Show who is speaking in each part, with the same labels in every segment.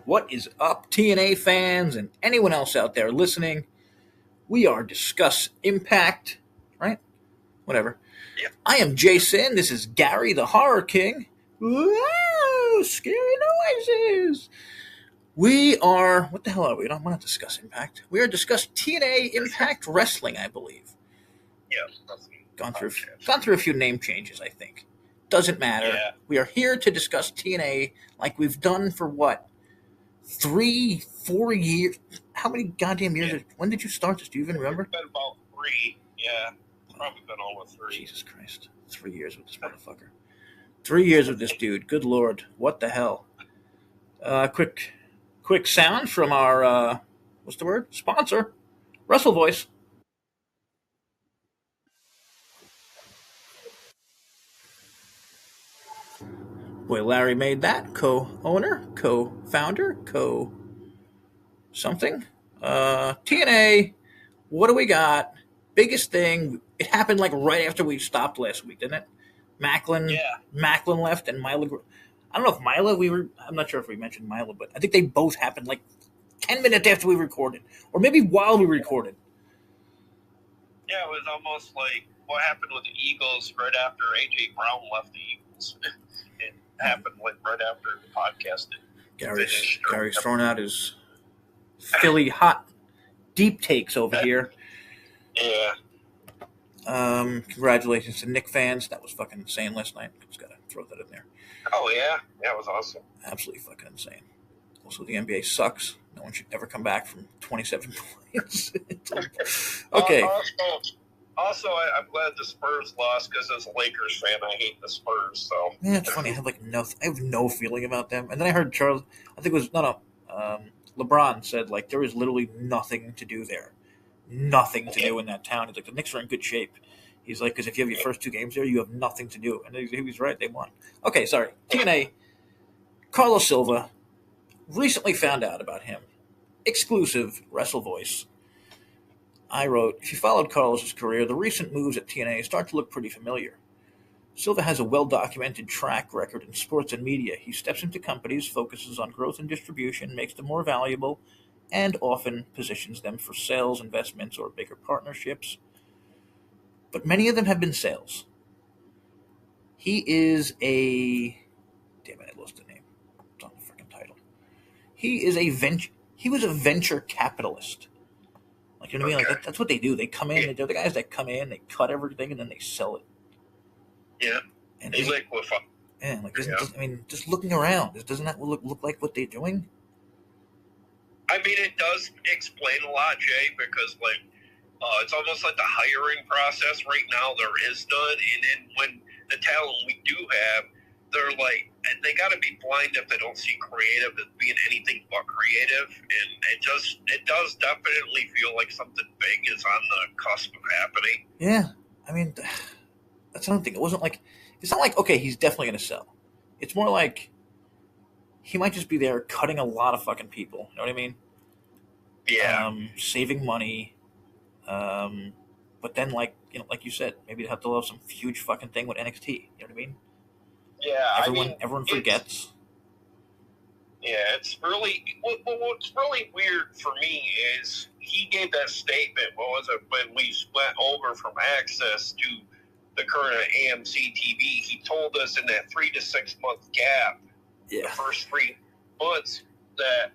Speaker 1: What is up, TNA fans and anyone else out there listening? We are Discuss Impact, right? Whatever.
Speaker 2: Yep.
Speaker 1: I am Jason. This is Gary, the Horror King. Whoa, scary noises. We are, what the hell are we? I don't want to discuss Impact. We are discussing TNA Impact Wrestling, I believe.
Speaker 2: Yeah.
Speaker 1: Gone through a few name changes, I think. Doesn't matter.
Speaker 2: Yeah.
Speaker 1: We are here to discuss TNA like we've done for what? 3-4 years? How many goddamn years?
Speaker 2: Yeah.
Speaker 1: When did you start this? Do you even remember?
Speaker 2: It's been about 3. Yeah. Probably been over 3.
Speaker 1: Jesus Christ. 3 years with this motherfucker. 3 years with this dude. Good Lord. What the hell? Quick sound from our, what's the word? Sponsor. Wrestle Voice. Boy, Larry made that. Co-owner, co-founder, co-something. TNA, what do we got? Biggest thing, it happened like right after we stopped last week, didn't it? Maclin left and Myla. I don't know if Myla, I'm not sure if we mentioned Myla, but I think they both happened like 10 minutes after we recorded. Or maybe while we recorded.
Speaker 2: Yeah, it was almost like what happened with the Eagles right after A.J. Brown left the Eagles. It happened like right after the podcast.
Speaker 1: Gary's throwing out his Philly hot deep takes over here.
Speaker 2: Yeah.
Speaker 1: Congratulations to Knick fans. That was fucking insane last night. Just gotta throw that in there.
Speaker 2: Oh, yeah. That was awesome.
Speaker 1: Absolutely fucking insane. Also, the NBA sucks. No one should ever come back from 27 points. Okay.
Speaker 2: Also, I'm glad the Spurs lost because as a Lakers fan, I hate the Spurs. So
Speaker 1: yeah, it's funny. I have no feeling about them. And then I heard LeBron said like there is literally nothing to do there, nothing to do in that town. He's like the Knicks are in good shape. He's like because if you have your first 2 games there, you have nothing to do. And he was right. They won. Okay, sorry. TNA. Carlos Silva. Recently found out about him. Exclusive Wrestle Voice. I wrote, if you followed Carlos's career, the recent moves at TNA start to look pretty familiar. Silva has a well-documented track record in sports and media. He steps into companies, focuses on growth and distribution, makes them more valuable, and often positions them for sales, investments, or bigger partnerships. But many of them have been sales. He is a... Damn it, I lost the name. It's on the freaking title. He was a venture capitalist. Like, you know what I mean? Like that's what they do. They come in. They're the guys that come in. They cut everything and then they sell it.
Speaker 2: Yeah.
Speaker 1: And
Speaker 2: he's like with.
Speaker 1: Yeah. Like, just looking around, doesn't that look like what they're doing?
Speaker 2: I mean, it does explain a lot, Jay, because like it's almost like the hiring process right now. There is none, and then when the talent we do have, they're like they got to be blind if they don't see creative as being anything but creative, and it does definitely feel like something big is on the cusp of happening.
Speaker 1: Yeah, I mean that's another thing. It's not like okay, he's definitely going to sell. It's more like he might just be there cutting a lot of fucking people. You know what I mean?
Speaker 2: Yeah.
Speaker 1: Saving money, but then like you said, maybe they have to have some huge fucking thing with NXT. You know what I mean?
Speaker 2: Yeah,
Speaker 1: everyone forgets.
Speaker 2: It's really what's really weird for me is he gave that statement. What was it when we went over from Access to the current AMC TV? He told us in that 3 to 6 month gap, the first 3 months, that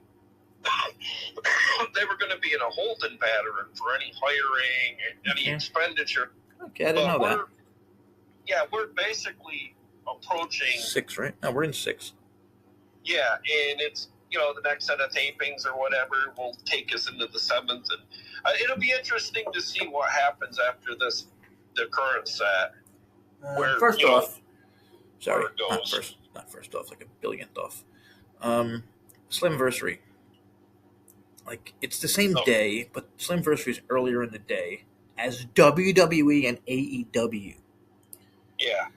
Speaker 2: they were going to be in a holding pattern for any hiring and any expenditure.
Speaker 1: Okay, I didn't know that.
Speaker 2: Yeah, we're basically approaching
Speaker 1: 6, right? No, we're in 6.
Speaker 2: Yeah, and it's the next set of tapings or whatever will take us into the 7th, and it'll be interesting to see what happens after the current set.
Speaker 1: First off, sorry, not first off, like a billionth off. Slamversary, like it's the same day, but Slamversary is earlier in the day as WWE and AEW.
Speaker 2: Yeah.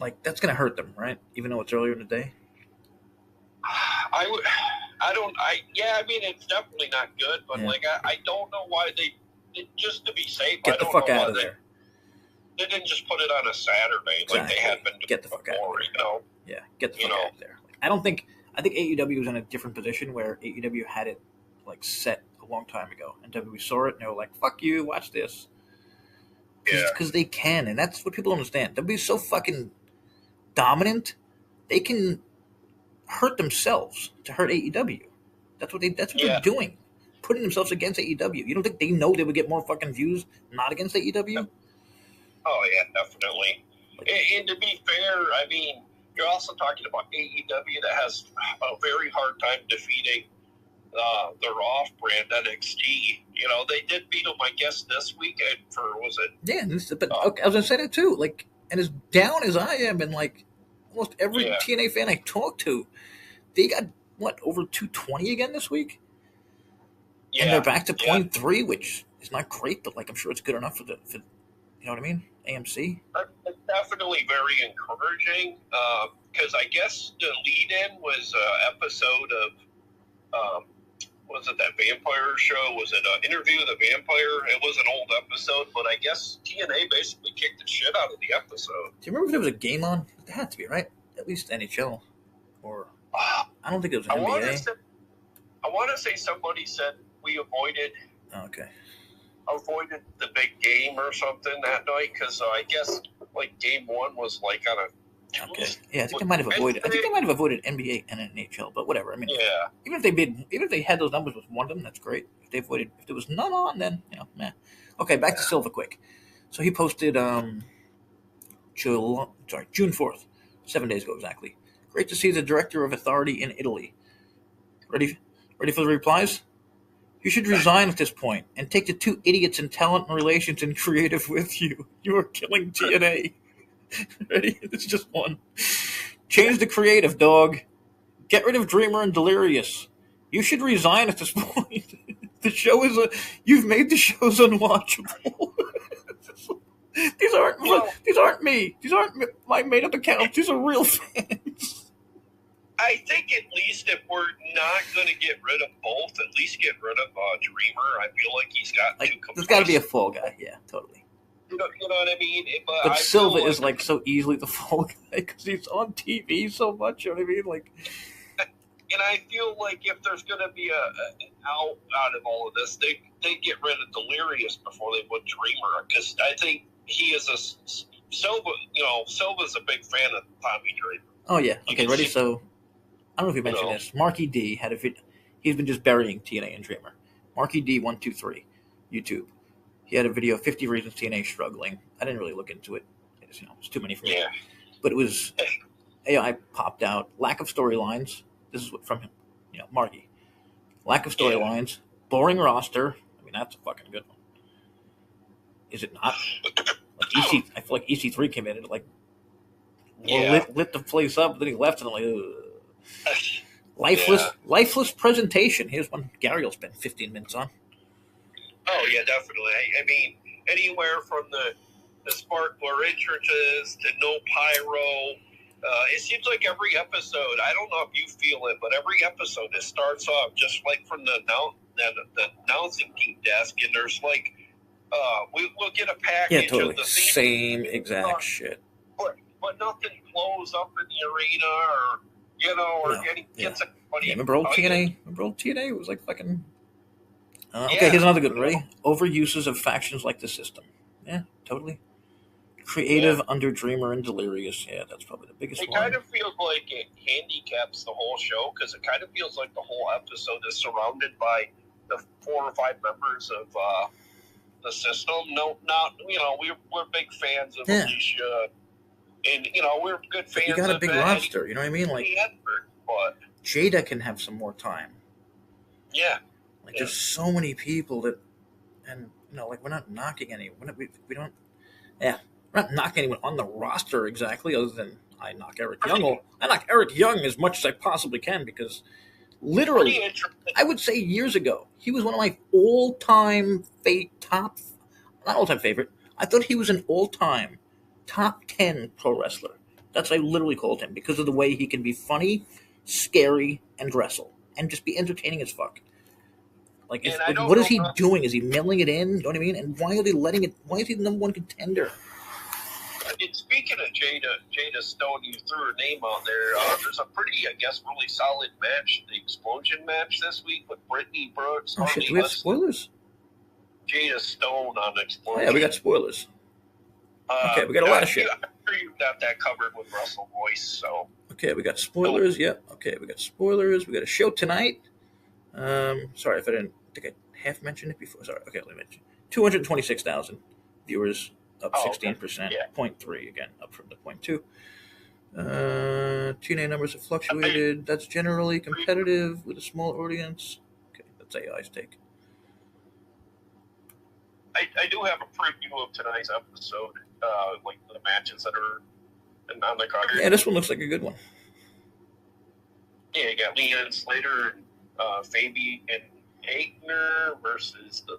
Speaker 1: Like, that's going to hurt them, right? Even though it's earlier in the day?
Speaker 2: I mean, it's definitely not good, but, I don't know why just to be safe,
Speaker 1: get the fuck out of there.
Speaker 2: They didn't just put it on a Saturday like they had been doing
Speaker 1: get the fuck out of there.
Speaker 2: Yeah,
Speaker 1: get the fuck out of there. Like, I don't think I think AEW was in a different position where AEW had it like set a long time ago, and WWE saw it and they were like, "Fuck you, watch this," because they can, and that's what people don't understand. WWE is so fucking dominant, they can hurt themselves to hurt AEW. That's what they're doing, putting themselves against AEW. You don't think they know they would get more fucking views not against AEW?
Speaker 2: Oh yeah, definitely. And to be fair, I mean, you're also talking about AEW that has a very hard time defeating their off-brand NXT. You know, they did beat them, I guess, this weekend for, was it?
Speaker 1: Yeah, but okay, I was gonna say that too. Like, and as down as I am, and like almost every TNA fan I talk to, they got what, over 220 again this week, and they're back to 0.3, which is not great, but like I'm sure it's good enough for you know what I mean? AMC.
Speaker 2: It's definitely very encouraging because I guess the lead-in was an episode of. Was it that vampire show? Was it an interview with a vampire? It was an old episode, but I guess TNA basically kicked the shit out of the episode.
Speaker 1: Do you remember if there was a game on? It had to be, right? At least NHL. Or I don't think it was NBA.
Speaker 2: I want to say somebody said we avoided the big game or something that night because I guess like game one was like on a
Speaker 1: I think they might have avoided. I think they might have avoided NBA and NHL, but whatever. I mean, even if they had those numbers with one of them, that's great. If they avoided, if there was none on, then meh. Okay, back to Silva quick. So he posted June 4th, 7 days ago exactly. Great to see the director of authority in Italy. Ready for the replies? You should resign at this point and take the two idiots in talent and relations and creative with you. You are killing TNA. Ready? It's just one. Change the creative, dog. Get rid of Dreamer and Delirious. You should resign at this point. The show is you've made the shows unwatchable. These aren't me. These aren't my made up accounts. These are real fans.
Speaker 2: I think at least if we're not going to get rid of both, at least get rid of Dreamer. I feel like he's got too.
Speaker 1: There's got to be a fall guy. Yeah, totally.
Speaker 2: You know what I mean?
Speaker 1: But Silva is like so easily the fall guy because he's on TV so much. You know what I mean? Like,
Speaker 2: and I feel like if there's going to be an out of all of this, they get rid of Delirious before they would Dreamer because I think he is Silva. Silva's a big fan of Tommy Dreamer.
Speaker 1: Oh yeah. Okay, ready? So I don't know if you mentioned this. Marky D had a video. He's been just burying TNA and Dreamer. Marky D 123 YouTube. He had a video of 50 reasons TNA is struggling. I didn't really look into it. It's too many for me. Yeah. But it was AI popped out. Lack of storylines. This is what from him. Marky. Lack of storylines. Boring roster. I mean, that's a fucking good one. Is it not? Like I feel like EC3 came in and lit the place up. Then he left and I'm like, ugh. Lifeless presentation. Here's one Gary will spend 15 minutes on.
Speaker 2: Oh, yeah, definitely. I mean, anywhere from the sparkler entrances to no pyro. It seems like every episode, I don't know if you feel it, but every episode it starts off just like from the announcing team desk, and there's like, we'll get a package of the
Speaker 1: same exact shit.
Speaker 2: But nothing blows up in the arena or gets anybody.
Speaker 1: Remember old TNA? It was like fucking... Okay, here's another good one. Ready? Overuses of factions like the system. Yeah, totally. Creative under Dreamer and Delirious. Yeah, that's probably the biggest one.
Speaker 2: It kind of feels like it handicaps the whole show because it kind of feels like the whole episode is surrounded by the 4 or 5 members of the system. We're big fans of Alicia, and we're good fans.
Speaker 1: But you got a big roster. You know what I mean? Like
Speaker 2: Edward, but
Speaker 1: Jada can have some more time.
Speaker 2: Yeah.
Speaker 1: Like there's so many people that, and we're not knocking anyone. We don't. Yeah, we're not knocking anyone on the roster exactly. Other than I knock Eric Young. Well, I knock Eric Young as much as I possibly can because, literally, I would say years ago he was one of my all-time not all-time favorite. I thought he was an all-time top 10 pro wrestler. That's what I literally called him because of the way he can be funny, scary, and wrestle, and just be entertaining as fuck. Like, what is he doing? Is he mailing it in? You know what I mean? And why are they letting it? Why is he the number one contender?
Speaker 2: And speaking of Jada Stone, you threw her name out there. There's a pretty, I guess, really solid match, the Explosion match this week with Brittany Brooks.
Speaker 1: Oh shit! Do we have spoilers?
Speaker 2: Jada Stone on Explosion.
Speaker 1: Oh, yeah, we got spoilers. Okay, we got a lot of shit.
Speaker 2: I'm sure you've got that covered with Russell Royce. So
Speaker 1: okay, we got spoilers. Yep. Yeah. Okay, we got spoilers. We got a show tonight. Sorry if I didn't think I half mentioned it before. Sorry. Okay, let me mention 226,000 viewers, up 16%. Okay. Yeah. 0.3 again, up from the 0.2. TNA numbers have fluctuated. That's generally competitive with a small audience. Okay, that's AI's take.
Speaker 2: I do have a preview of tonight's episode, like the matches that are on the card.
Speaker 1: Yeah, this one looks like a good one.
Speaker 2: Yeah, you got Leanne Slater, Fabian Aichner versus the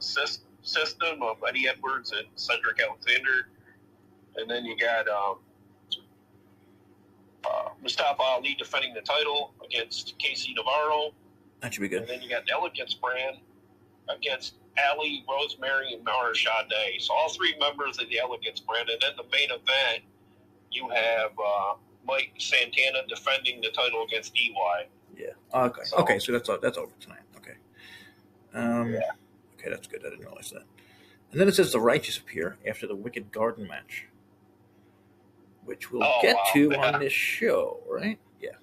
Speaker 2: System of Eddie Edwards and Cedric Alexander. And then you got Mustafa Ali defending the title against Casey Navarro.
Speaker 1: That should be good.
Speaker 2: And then you got the Elegance brand against Ali, Rosemary, and Mara Sade. So all three members of the Elegance brand. And then the main event, you have Mike Santana defending the title against EY.
Speaker 1: Yeah. Okay. So, okay. So that's over tonight. Okay. Yeah. Okay, that's good. I didn't realize that. And then it says the Righteous appear after the Wicked Garden match, which we'll get to on this show, right? Yeah.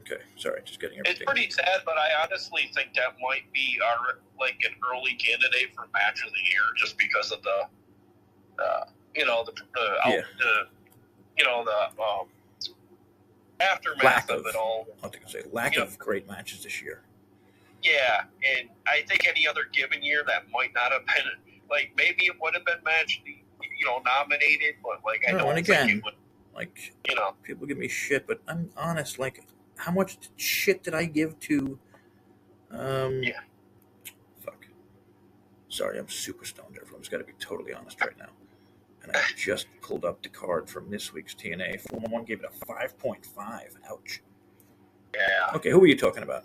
Speaker 1: Okay. Sorry, just getting everything.
Speaker 2: It's pretty sad, but I honestly think that might be an early candidate for match of the year, just because of the aftermath of it all.
Speaker 1: I was going to say lack of great matches this year.
Speaker 2: Yeah, and I think any other given year that might not have been, like, maybe it would have been match, nominated, but like I don't think it would.
Speaker 1: Like, people give me shit, but I'm honest. Like, how much shit did I give to? Fuck. Sorry, I'm super stoned. Everyone's got to be totally honest right now. And I just pulled up the card from this week's TNA. 4-1 gave it a 5.5. Ouch.
Speaker 2: Yeah.
Speaker 1: Okay, who were you talking about?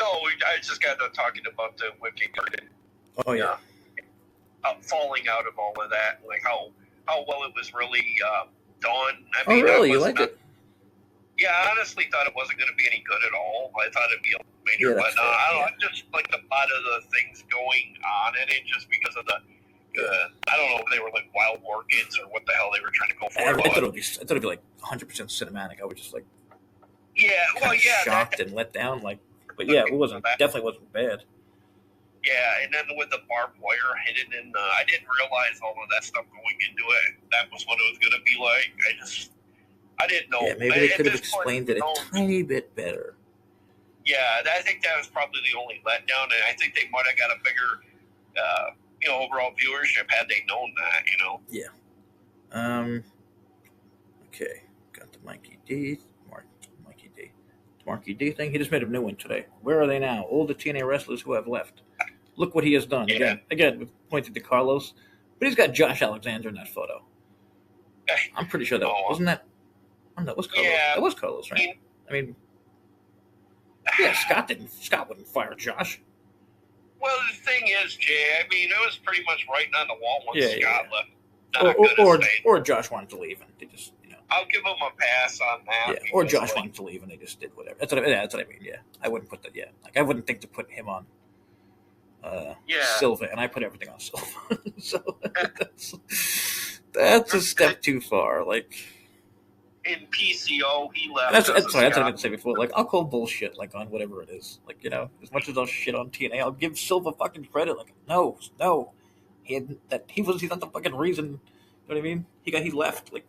Speaker 2: No, I just got done talking about the Wicked Garden.
Speaker 1: Oh, yeah.
Speaker 2: Falling out of all of that, like how well it was really done. I mean,
Speaker 1: really? You liked it?
Speaker 2: Yeah, I honestly thought it wasn't going to be any good at all. I thought it'd be a major, but I just like a lot of the things going on in it, just because of the. I don't know if they were like wild orchids or what the hell they were trying to go for.
Speaker 1: I thought it'd be like 100% cinematic. I was just like, shocked and let down. Like, but yeah, it wasn't. Definitely wasn't bad.
Speaker 2: Yeah, and then with the barbed wire hidden in, I didn't realize all of that stuff going into it. That was what it was going to be like. I didn't know.
Speaker 1: Yeah, maybe they could have explained it a tiny bit better.
Speaker 2: Yeah, I think that was probably the only letdown, and I think they might have got a bigger, overall viewership had they known that.
Speaker 1: Yeah. Okay, got the Mikey D thing. He just made a new one today. Where are they now? All the TNA wrestlers who have left. Look what he has done.
Speaker 2: Yeah.
Speaker 1: Again, we pointed to Carlos, but he's got Josh Alexander in that photo. I'm pretty sure that wasn't that. That was Carlos.
Speaker 2: Yeah.
Speaker 1: That was Carlos, right? I mean, yeah, Scott wouldn't fire Josh.
Speaker 2: Well, the thing is, Jay, I mean, it was pretty much writing on the wall once Scott left.
Speaker 1: Or Josh wanted to leave, and they just,
Speaker 2: I'll give him a pass on that.
Speaker 1: Yeah, or Josh wanted to leave, and they just did whatever. That's what I mean. Yeah, I wouldn't put that. Yeah, like I wouldn't think to put him on. Silva, and I put everything on Silva. So that's a step too far. Like
Speaker 2: in PCO, he left.
Speaker 1: That's what I was going to say before. Like, I'll call bullshit like on whatever it is. Like, as much as I'll shit on TNA, I'll give Silva fucking credit. Like, no, he's not the fucking reason. You know what I mean? He left. Like,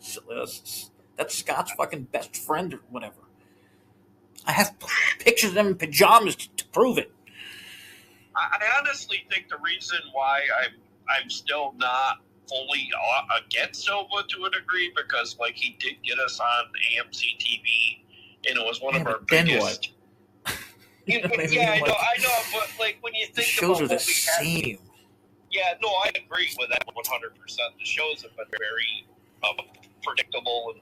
Speaker 1: that's Scott's fucking best friend or whatever. I have pictures of them in pajamas to prove it.
Speaker 2: I honestly think the reason why I'm still not fully against Silva to a degree, because like he did get us on AMC TV, and it was one of our biggest.
Speaker 1: You know what I mean?
Speaker 2: Yeah, I know, but like when you think
Speaker 1: the shows are the same.
Speaker 2: Yeah, no, I agree with that 100%. The shows have been very predictable and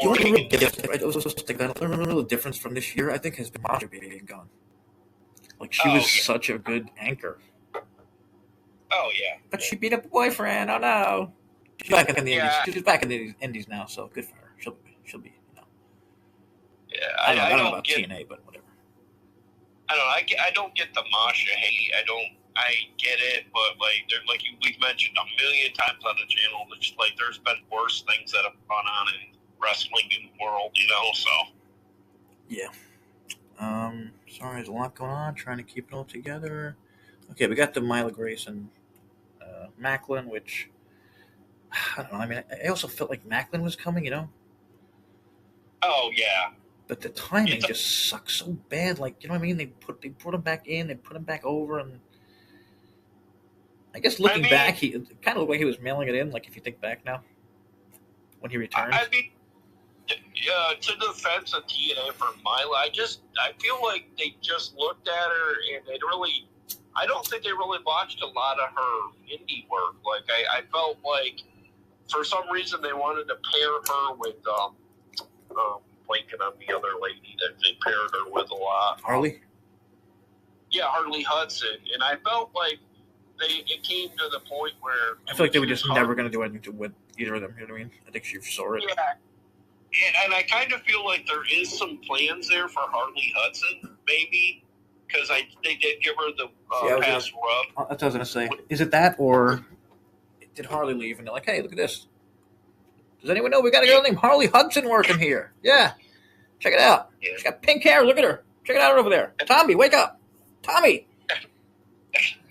Speaker 2: boring.
Speaker 1: The only difference from this year, I think, has been Masha being gone. Like, she was such a good anchor.
Speaker 2: Oh yeah.
Speaker 1: But she beat up a boyfriend. Oh no. She's back in the Indies. She's back in the Indies now, so good for her. She'll be.
Speaker 2: Yeah,
Speaker 1: I don't know
Speaker 2: don't
Speaker 1: about
Speaker 2: get.
Speaker 1: TNA, but whatever.
Speaker 2: I don't know. I don't get the Masha hate. I get it, but like we've mentioned a million times on the channel, it's like there's been worse things that have gone on in wrestling in the world, So
Speaker 1: Yeah. Sorry, there's a lot going on. Trying to keep it all together. Okay, we got the Myla Grace and Maclin, which I don't know. I mean, I also felt like Maclin was coming,
Speaker 2: Oh yeah.
Speaker 1: But the timing just sucks so bad. Like, you know what I mean? They put him back in, they put him back over, and I guess looking back, he kind of the way he was mailing it in. Like, if you think back now, when he returned.
Speaker 2: I mean, to the defense of TNA for Myla, I feel like they just looked at her and I don't think they really watched a lot of her indie work. Like, I felt like for some reason they wanted to pair her with blanking on the other lady that they paired her with a lot.
Speaker 1: Harley?
Speaker 2: Yeah, Harley Hudson. And I felt like it came to the point where
Speaker 1: I feel like they were just never going to do anything with either of them. You know what I mean? I think she saw it.
Speaker 2: Yeah. And I kind of feel like there is some plans there for Harley Hudson, maybe, because they did give her the pass rub.
Speaker 1: That's what I was going to say. Is it that, or did Harley leave and they're like, hey, look at this. Does anyone know we got a girl named Harley Hudson working here? Yeah. Check it out. Yeah. She's got pink hair. Look at her. Check it out over there. Tommy, wake up. Tommy.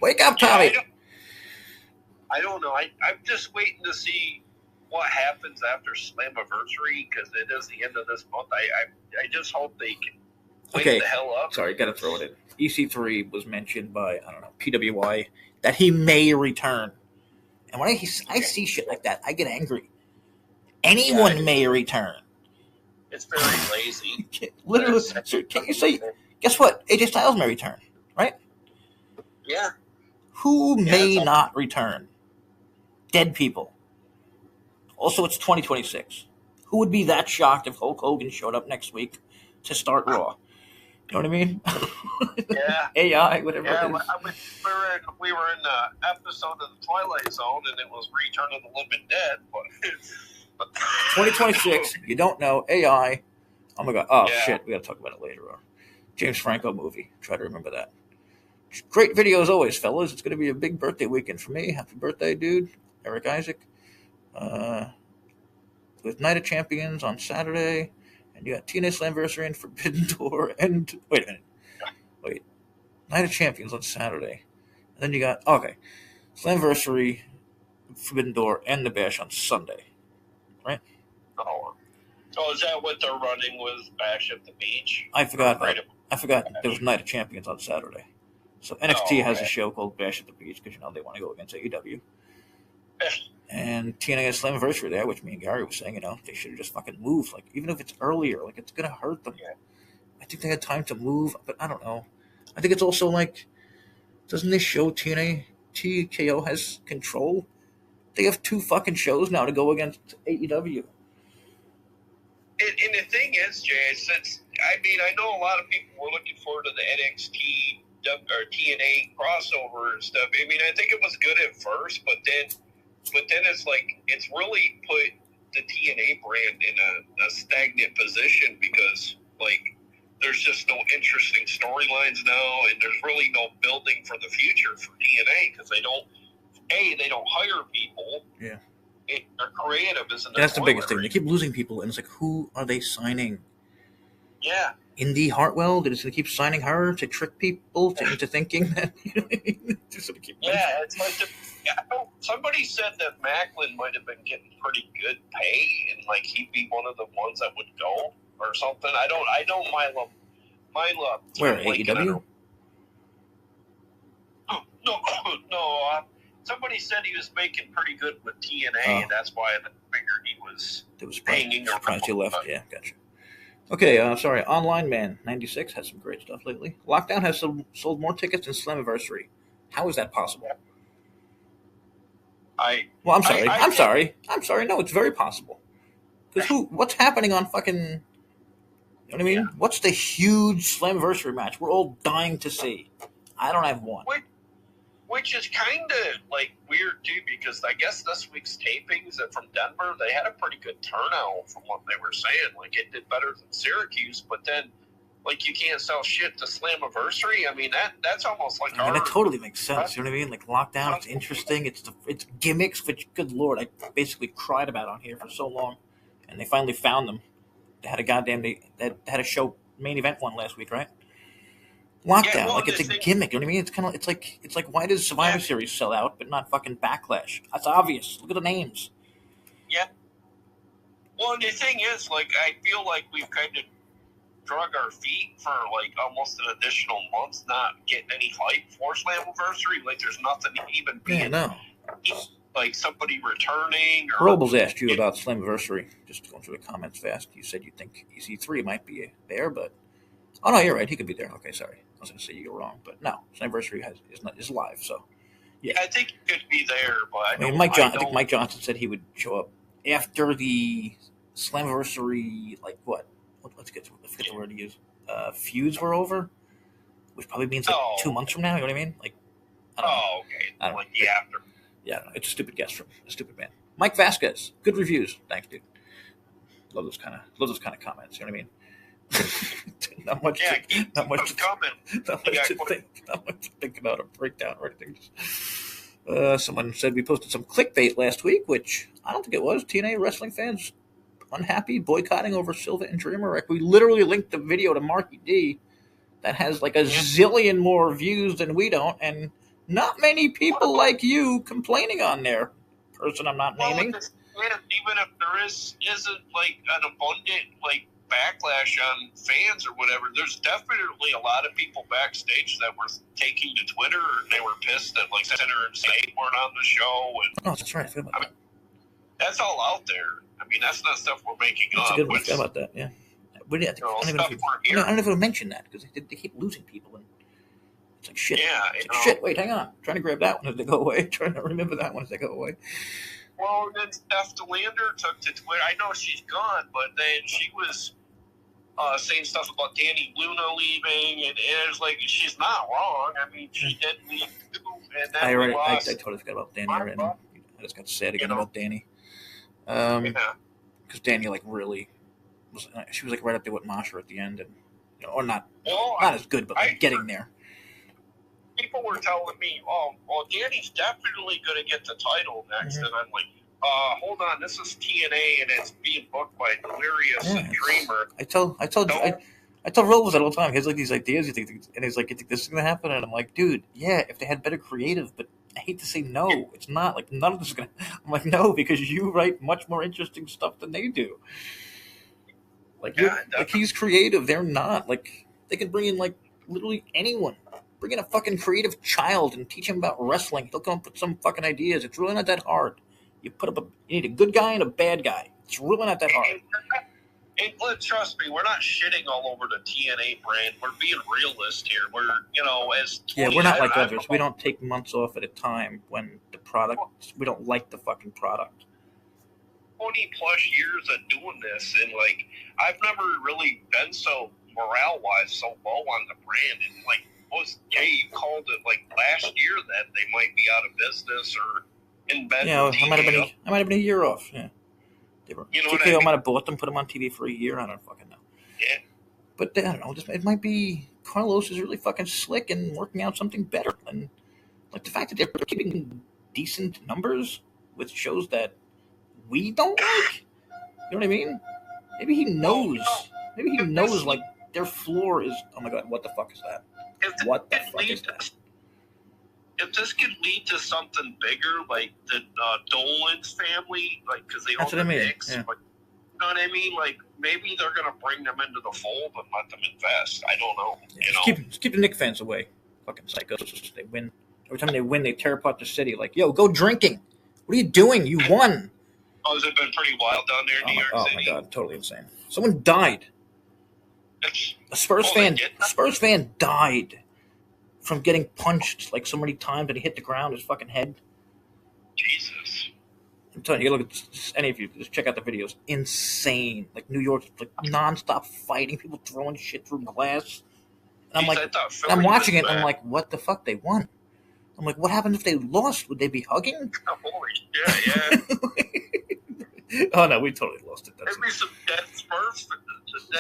Speaker 1: Wake up, Tommy.
Speaker 2: I don't know. I'm just waiting to see what happens after Slammiversary, because it is the end of this month. I just hope they can wake the hell up.
Speaker 1: Sorry, got to throw it in. EC3 was mentioned by, I don't know, PWI, that he may return. And when I see shit like that, I get angry. Anyone may return.
Speaker 2: It's very lazy.
Speaker 1: Literally, can you say, guess what? AJ Styles may return, right?
Speaker 2: Yeah.
Speaker 1: Who may not return? Dead people. Also, it's 2026. Who would be that shocked if Hulk Hogan showed up next week to start Raw? You know what I mean?
Speaker 2: Yeah.
Speaker 1: AI, whatever it is.
Speaker 2: We were in the episode of The Twilight Zone, and it was Return of the Living Dead. But
Speaker 1: 2026, you don't know, AI. Oh my God. Oh, shit. We got to talk about it later. James Franco movie. Try to remember that. Great video as always, fellas. It's going to be a big birthday weekend for me. Happy birthday, dude. Eric Isaac. With Night of Champions on Saturday. And you got TNA Slammiversary and Forbidden Door. And wait a minute. Night of Champions on Saturday. And then you got, Slammiversary, Forbidden Door, and The Bash on Sunday. Right?
Speaker 2: Oh, is that what they're running with Bash at the Beach?
Speaker 1: I forgot there was Night of Champions on Saturday. So NXT has a show called Bash at the Beach because, they want to go against AEW. And TNA has Slammiversary there, which me and Gary was saying, they should have just fucking moved. Like, even if it's earlier, like, it's going to hurt them.
Speaker 2: Yeah.
Speaker 1: I think they had time to move, but I don't know. I think it's also like, doesn't this show TKO has control? They have 2 fucking shows now to go against AEW.
Speaker 2: And the thing is, Jay, I know a lot of people were looking forward to the NXT or TNA crossover and stuff. I mean, I think it was good at first, but then it's like it's really put the TNA brand in a stagnant position because like there's just no interesting storylines now, and there's really no building for the future for TNA because they don't hire people.
Speaker 1: Yeah.
Speaker 2: Their creative isn't.
Speaker 1: That's the biggest thing. They keep losing people, and it's like, who are they signing?
Speaker 2: Yeah.
Speaker 1: Indy Hartwell? They're just going to keep signing her to trick people into thinking that.
Speaker 2: It's like somebody said that Maclin might have been getting pretty good pay, and like he'd be one of the ones that would go or something. I know Myla.
Speaker 1: Where AEW?
Speaker 2: No. Somebody said he was making pretty good with TNA, and that's why I figured he was hanging around.
Speaker 1: Surprised he left. Yeah, gotcha. Okay, sorry. Online Man 96 has some great stuff lately. Lockdown has sold more tickets than Slammiversary. How is that possible? I'm sorry. I'm sorry. No, it's very possible. Because what's happening on fucking... You know what I mean? Yeah. What's the huge Slammiversary match we're all dying to see? I don't have one.
Speaker 2: Which is kind of like weird too, because I guess this week's tapings from Denver, they had a pretty good turnout from what they were saying. Like it did better than Syracuse, but then like you can't sell shit to Slammiversary. I mean that's almost like
Speaker 1: that totally makes sense. You know what I mean? Like Lockdown, it's interesting. It's gimmicks, which good lord, I basically cried about on here for so long, and they finally found them. They had they had a show main event one last week, right? Lockdown, like it's a gimmick. You know what I mean? It's kind of it's like why does Survivor Series sell out but not fucking Backlash? That's obvious. Look at the names.
Speaker 2: Yeah. Well, and the thing is, like, I feel like we've kind of drug our feet for like almost an additional month, not getting any hype for Slammiversary. Like, there's nothing even being like somebody returning. Or
Speaker 1: Robles asked you about Slammiversary. Just going through the comments fast. You said you think EC3 might be there, but oh no, you're right. He could be there. Okay, sorry. I was going to say you were wrong, but no, Slammiversary is live. So
Speaker 2: yeah, I think he could be there, but
Speaker 1: I think Mike Johnson said he would show up after the Slammiversary. Like what? Let's get the word to use. Feuds were over, which probably means like 2 months from now. You know what I mean? Like, I don't know.
Speaker 2: Okay.
Speaker 1: I don't
Speaker 2: like the after.
Speaker 1: Yeah, it's a stupid guess from a stupid man. Mike Vasquez, good reviews. Thanks, dude. Love those kind of comments. You know what I mean? not much to think about a breakdown or anything. Someone said we posted some clickbait last week, which I don't think it was. TNA wrestling fans unhappy, boycotting over Silva and Dreamer. Like, we literally linked the video to Marky D that has like a zillion more views than we don't, and not many people like you complaining on there. Person I'm not naming.
Speaker 2: Even if there isn't like an abundant like backlash on fans or whatever, there's definitely a lot of people backstage that were taking to Twitter and they were pissed that like Center and State weren't on the show. And,
Speaker 1: oh, that's right. I mean,
Speaker 2: that's all out there. I mean, that's not stuff we're making
Speaker 1: that's
Speaker 2: up.
Speaker 1: A good one. Forget about that. Yeah. I don't know if it'll mention that because they keep losing people. And it's like shit.
Speaker 2: Yeah.
Speaker 1: Shit. Wait, hang on. I'm trying to grab that one as they go away. Trying to remember that one as they go away.
Speaker 2: Well, then Steph DeLander took to Twitter. I know she's gone, but then she was saying stuff about Danny Luna leaving, and it was like she's not wrong. I mean, she did leave too, and then
Speaker 1: I totally forgot about Danny. I just got sad again about Danny. Because Danny like really was. She was like right up there with Masha at the end, and or not as good, but like getting there.
Speaker 2: People were telling me, Danny's definitely going to get the title next, and I'm like, hold on, this is TNA and it's being booked by Delirious and Dreamer. I
Speaker 1: tell Robles that all the time. He has like these ideas, and he's like, you think this is going to happen? And I'm like, dude, yeah, if they had better creative, but I hate to say no, it's not. Like, none of this is going to. I'm like, no, because you write much more interesting stuff than they do. Like, like he's creative, they're not. Like, they can bring in like literally anyone. Bring in a fucking creative child and teach him about wrestling. He'll come up with some fucking ideas. It's really not that hard. You need a good guy and a bad guy. It's really not that hard.
Speaker 2: And trust me, we're not shitting all over the TNA brand. We're being realist here. We're,
Speaker 1: we're not like others. We don't take months off at a time when the product, we don't like the fucking product.
Speaker 2: 20 plus years of doing this, and like, I've never really been so morale-wise so low on the brand. And like, you called it like last year that they might be out of business or in bed.
Speaker 1: Yeah, I might have been a year off. Yeah, they were. TKO might have bought them, put them on TV for a year. I don't fucking know.
Speaker 2: Yeah,
Speaker 1: but I don't know. It might be Carlos is really fucking slick and working out something better, and like the fact that they're keeping decent numbers with shows that we don't like. You know what I mean? Maybe he knows. Maybe he knows like their floor is. Oh my god, what the fuck is that? What the fuck is that?
Speaker 2: If this could lead to something bigger, like the Dolan's family, like because they own the Knicks, you know what I mean? Like maybe they're gonna bring them into the fold and let them invest. I don't know.
Speaker 1: Yeah, just keep the Knicks fans away. Fucking psychos. They win. Every time they win, they tear apart the city. Like, yo, go drinking. What are you doing? You won.
Speaker 2: Oh, has it been pretty wild down there in New York City?
Speaker 1: Oh my god, totally insane. Someone died. A Spurs fan died from getting punched like so many times that he hit the ground, his fucking head.
Speaker 2: Jesus.
Speaker 1: I'm telling you, look at any of you, just check out the videos. Insane. Like New York, like nonstop fighting, people throwing shit through glass. And I'm like, I'm watching it, and I'm like, what the fuck? They won. I'm like, what happens if they lost? Would they be hugging?
Speaker 2: Yeah.
Speaker 1: Oh no, we totally lost it.
Speaker 2: There'd be some dead Spurs.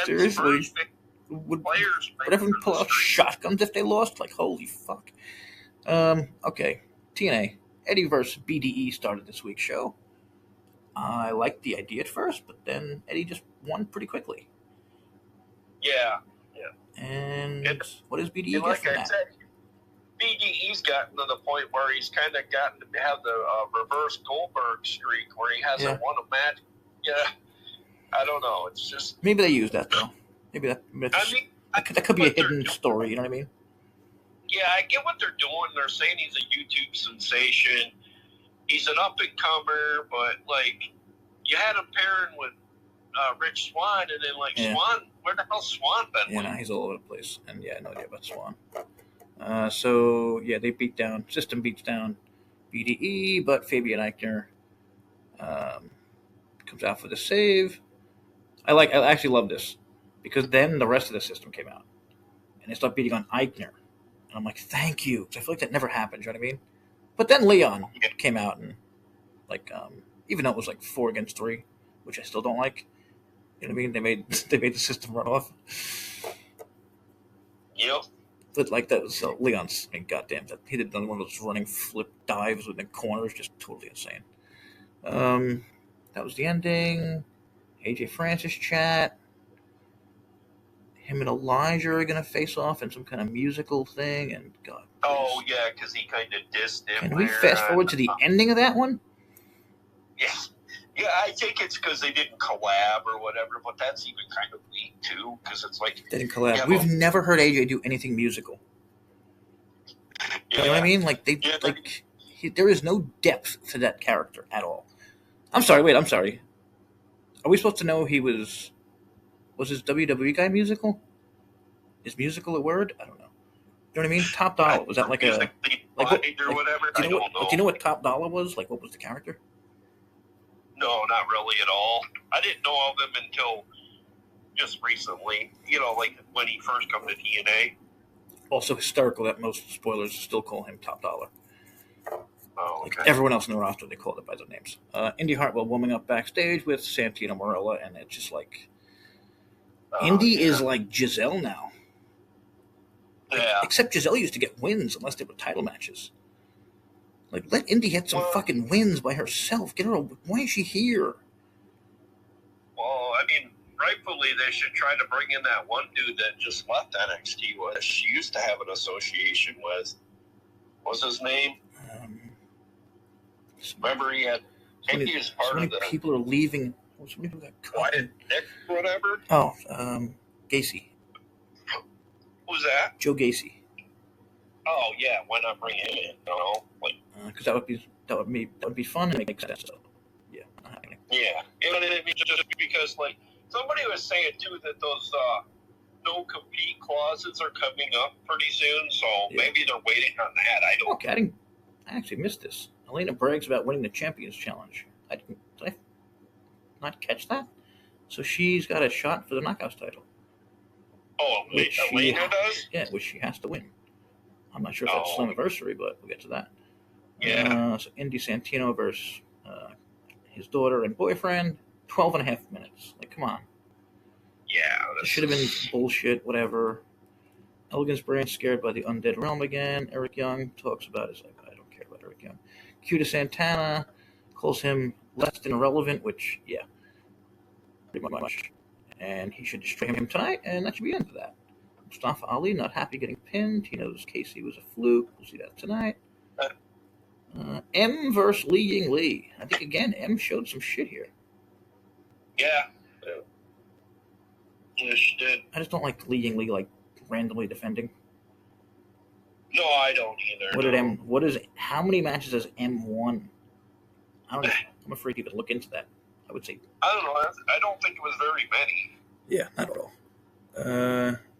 Speaker 1: Seriously.
Speaker 2: Spurs
Speaker 1: Would
Speaker 2: players.
Speaker 1: everyone pull out shotguns if they lost? Like, holy fuck. Okay. TNA. Eddie versus BDE started this week's show. I liked the idea at first, but then Eddie just won pretty quickly.
Speaker 2: Yeah.
Speaker 1: And what does BDE get
Speaker 2: like
Speaker 1: from
Speaker 2: I
Speaker 1: that?
Speaker 2: said, BDE's gotten to the point where he's kind of gotten to have the reverse Goldberg streak where he hasn't won a match. Yeah. I don't know. It's just...
Speaker 1: Maybe they use that, though. Maybe that could be a hidden story, you know what I mean?
Speaker 2: Yeah, I get what they're doing. They're saying he's a YouTube sensation. He's an up-and-comer, but, like, you had him pairing with Rich Swann, and then, like, Swann, where the hell's Swann been?
Speaker 1: Yeah, no, he's all over the place. And, yeah, no idea about Swann. So, yeah, System beats down BDE, but Fabian Eichner comes out for the save. I actually love this, because then the rest of the System came out, and they start beating on Eichner. And I'm like, thank you, because I feel like that never happened, you know what I mean? But then Leon came out and, like, even though it was like 4 against 3, which I still don't like, you know what I mean? They made the System run off.
Speaker 2: Yep.
Speaker 1: But like that was Leon's. I mean, goddamn, that he did one of those running flip dives within corners, just totally insane. That was the ending. AJ Francis chat. Him and Elijah are gonna face off in some kind of musical thing, and God.
Speaker 2: Oh yeah, because he kind of dissed him.
Speaker 1: Can we fast forward to the ending of that one?
Speaker 2: Yeah, I think it's because they didn't collab or whatever, but that's even kind of weak too, because it's like
Speaker 1: they didn't collab. Yeah, we've never heard AJ do anything musical. Yeah. You know what I mean? Like there is no depth to that character at all. I'm sorry. Are we supposed to know he was his WWE guy musical? Is musical a word? I don't know. You know what I mean? Top Dollar, was that like a
Speaker 2: what, or whatever?
Speaker 1: Do you know what Top Dollar was? Like, what was the character?
Speaker 2: No, not really at all. I didn't know of him until just recently. You know, like when he first come to TNA.
Speaker 1: Also hysterical that most spoilers still call him Top Dollar.
Speaker 2: Oh, okay.
Speaker 1: Like everyone else in the roster, they called it by their names. Indy Hartwell warming up backstage with Santana Heading, and it's just like Indy is like Giselle now.
Speaker 2: Yeah.
Speaker 1: Except Giselle used to get wins unless they were title matches. Like, let Indy get some fucking wins by herself. Get her. Why is she here?
Speaker 2: Well, I mean, rightfully they should try to bring in that one dude that just left NXT. What she used to have an association with. What's his name? Remember he had. Indy is part of the.
Speaker 1: People are leaving.
Speaker 2: Wyatt Nick, whatever.
Speaker 1: Oh, Gacy.
Speaker 2: Who's that?
Speaker 1: Joe Gacy.
Speaker 2: Oh yeah, why not bring him in? You know, like
Speaker 1: because that would be fun and make sense. So, yeah, not happening.
Speaker 2: Yeah, you know what I mean. Just because like somebody was saying too that those no compete clauses are coming up pretty soon, so maybe they're waiting on that. I don't.
Speaker 1: Okay, I actually missed this. Elena brags about winning the Champions Challenge. Did I not catch that? So she's got a shot for the Knockouts title.
Speaker 2: Oh, Elena does?
Speaker 1: Yeah, which she has to win. I'm not sure if that's Slammiversary, but we'll get to that.
Speaker 2: Yeah.
Speaker 1: So Indy Santino versus his daughter and boyfriend, 12 and a half minutes. Like, come on.
Speaker 2: Yeah.
Speaker 1: It should have been bullshit, whatever. Elegance Brand scared by the Undead Realm again. Eric Young talks about his like, I don't care about Eric Young. Q to Santana calls him less than irrelevant, which, yeah, pretty much. And he should destroy him tonight, and that should be the end of that. Mustafa Ali not happy getting pinned. He knows Casey was a fluke. We'll see that tonight. M versus Li Ying Li. I think, again, M showed some shit here.
Speaker 2: Yeah. Yeah, she did.
Speaker 1: I just don't like Li Ying Li, like, randomly defending.
Speaker 2: No, I don't either.
Speaker 1: How many matches has M won? I'm afraid to even look into that. I would say.
Speaker 2: I don't know. I don't think it was very many.
Speaker 1: Yeah, not at all.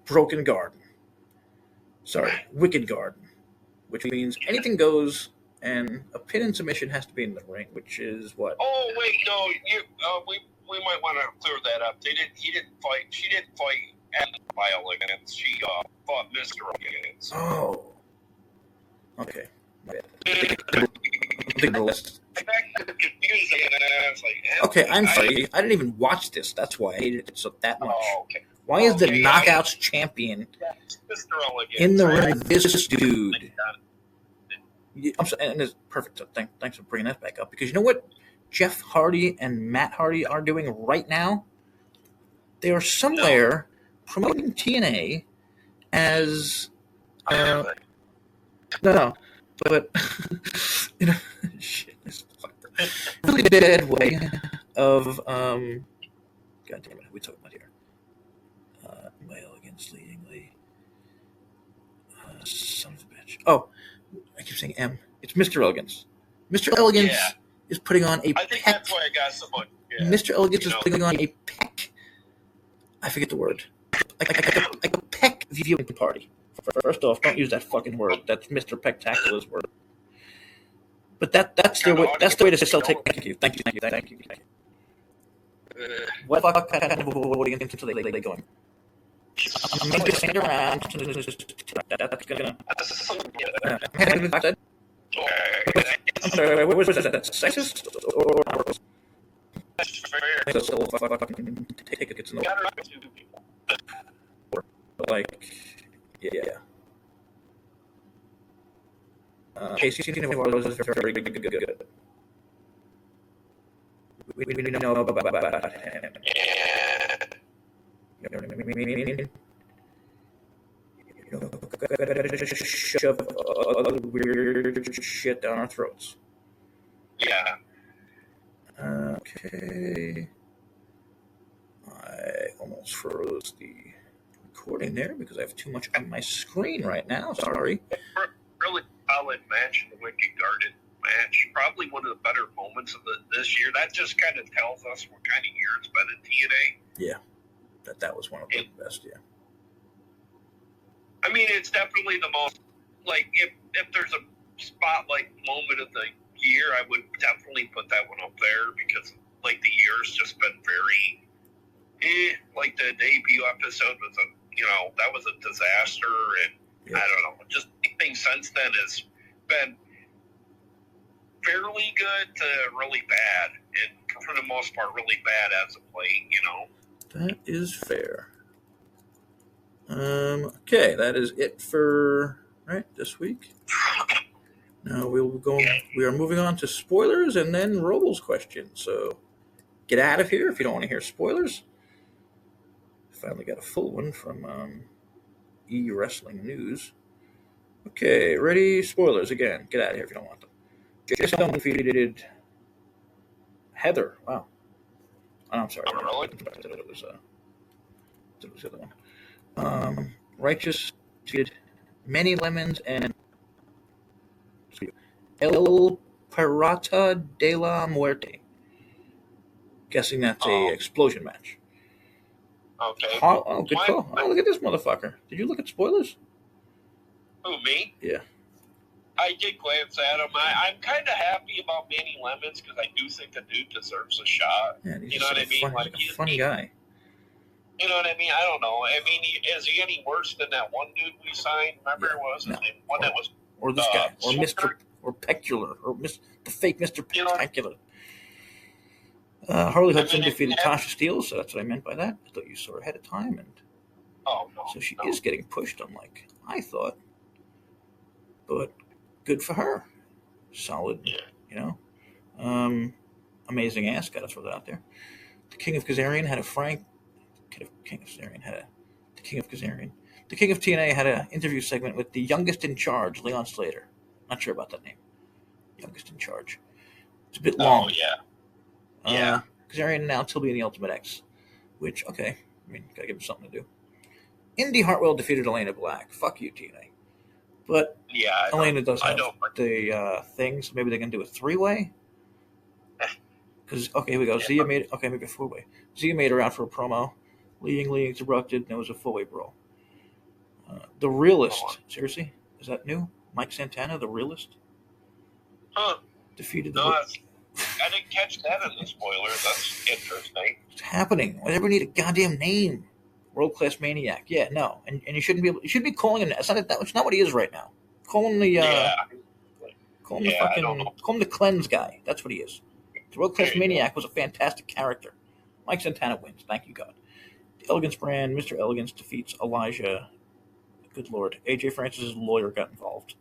Speaker 1: Broken Garden. Sorry, Wicked Garden. Which means anything goes, and a pin and submission has to be in the ring, which is what?
Speaker 2: Oh, wait, no. We might want to clear that up. He didn't fight. She didn't fight Myla against. She fought Mr. against.
Speaker 1: Oh. Okay. The list. Okay, I'm sorry. I didn't even watch this. That's why I hated it so that much.
Speaker 2: Oh, okay.
Speaker 1: Why is the Knockouts champion in the ring with this dude? I'm sorry, and it's perfect. So thanks for bringing that back up, because you know what Jeff Hardy and Matt Hardy are doing right now? They are somewhere promoting TNA as no, but shit, this really bad way of God damn it, we talking about here? Male against leadingly, son of a bitch. Oh, I keep saying M. It's Mr. Elegance. Mr. Elegance is putting on a.
Speaker 2: I think that's why I got so much. Yeah.
Speaker 1: Mr. Elegance is putting on a peck. I forget the word. Like a peck viewing party. First off, don't use that fucking word. That's Mr. Pectacular's word. But that's the way. That's the way to sell tickets. Thank you. What kind of audience are they going? I'm going to stand around. That's gonna. I'm sorry. What was that? Sexist or? Tickets in the like, yeah. Casey was very good. We know about him. You know what I mean? Shove other weird shit down our throats.
Speaker 2: Yeah.
Speaker 1: Okay. I almost froze the recording there because I have too much on my screen right now. Sorry.
Speaker 2: Really solid match, the Wicked Garden match. Probably one of the better moments of this year. That just kind of tells us what kind of year it's been in TNA.
Speaker 1: Yeah. That was one of the best, yeah.
Speaker 2: I mean, it's definitely the most, like, if there's a spotlight moment of the year, I would definitely put that one up there because, like, the year's just been very, like, the debut episode was that was a disaster, and I don't know, just anything since then has been fairly good to really bad, and for the most part, really bad as of late,
Speaker 1: That is fair. Okay, that is it for this week. Now we are moving on to spoilers and then Robles questions. So get out of here if you don't want to hear spoilers. Finally got a full one from E-Wrestling News. Okay, ready? Spoilers again. Get out of here if you don't want them. Jason defeated Heather. Wow. Oh, I'm sorry. It was the other one. Righteous defeated Many Lemons and El Pirata de la Muerte. Guessing that's a explosion match.
Speaker 2: Okay.
Speaker 1: Oh, good call. Oh, look at this motherfucker. Did you look at spoilers?
Speaker 2: Who, me?
Speaker 1: Yeah.
Speaker 2: I did glance at him. I'm kind of happy about Manny Lemons because I do think the dude deserves a shot.
Speaker 1: Yeah,
Speaker 2: you know what I mean?
Speaker 1: He's a fun guy.
Speaker 2: You know what I mean? I don't know. I mean, is he any worse than that one dude we signed? Remember, what was his name? One that was
Speaker 1: or this guy, or Mr. or Pecular, or the fake Mr. Pecular. Harley Hudson defeated Tasha Steele, so that's what I meant by that. I thought you saw her ahead of time, and so she is getting pushed, unlike I thought. But good for her. Solid, amazing ass. Got to throw that out there. The King of Kazarian had a The King of TNA had an interview segment with the youngest in charge, Leon Slater. Not sure about that name. Youngest in charge. It's a bit long.
Speaker 2: Oh, yeah.
Speaker 1: Kazarian announced he'll be in the Ultimate X, which, okay, I mean, gotta give him something to do. Indy Hartwell defeated Elena Black. Fuck you, TNA. But Elena does have the thing, so maybe they're going to do a three-way? Because, okay, here we go. Zia made maybe a four-way. Zia made her out for a promo. Leadingly interrupted, and it was a four-way brawl. The Realist. Seriously? Is that new? Mike Santana, The Realist?
Speaker 2: Huh.
Speaker 1: Defeated
Speaker 2: I didn't catch that in the spoilers. That's interesting.
Speaker 1: What's happening? Why never need a goddamn name? World Class Maniac. Yeah, no. And you shouldn't be calling him that. It's not what he is right now. Call him the Call him the cleanse guy. That's what he is. The World Class Maniac was a fantastic character. Mike Santana wins. Thank you, God. The Elegance brand, Mr. Elegance defeats Elijah. Good Lord. AJ Francis' lawyer got involved.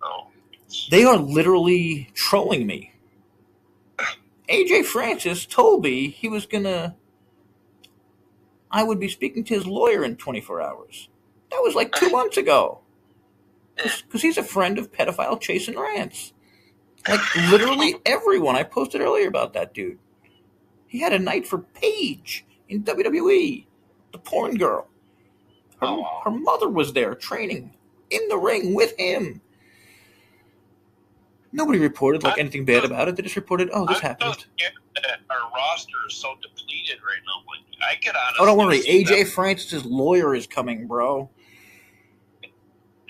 Speaker 2: Oh.
Speaker 1: They are literally trolling me. AJ Francis told me he was I would be speaking to his lawyer in 24 hours. That was like 2 months ago. Because he's a friend of pedophile Chase and Rance. Like, literally everyone. I posted earlier about that dude. He had a night for Paige in WWE. The porn girl. Her mother was there training in the ring with him. Nobody reported anything bad about it. They just reported, this happened.
Speaker 2: Our roster is so depleted right now. I could honestly.
Speaker 1: Oh, don't worry. AJ Francis' lawyer is coming, bro.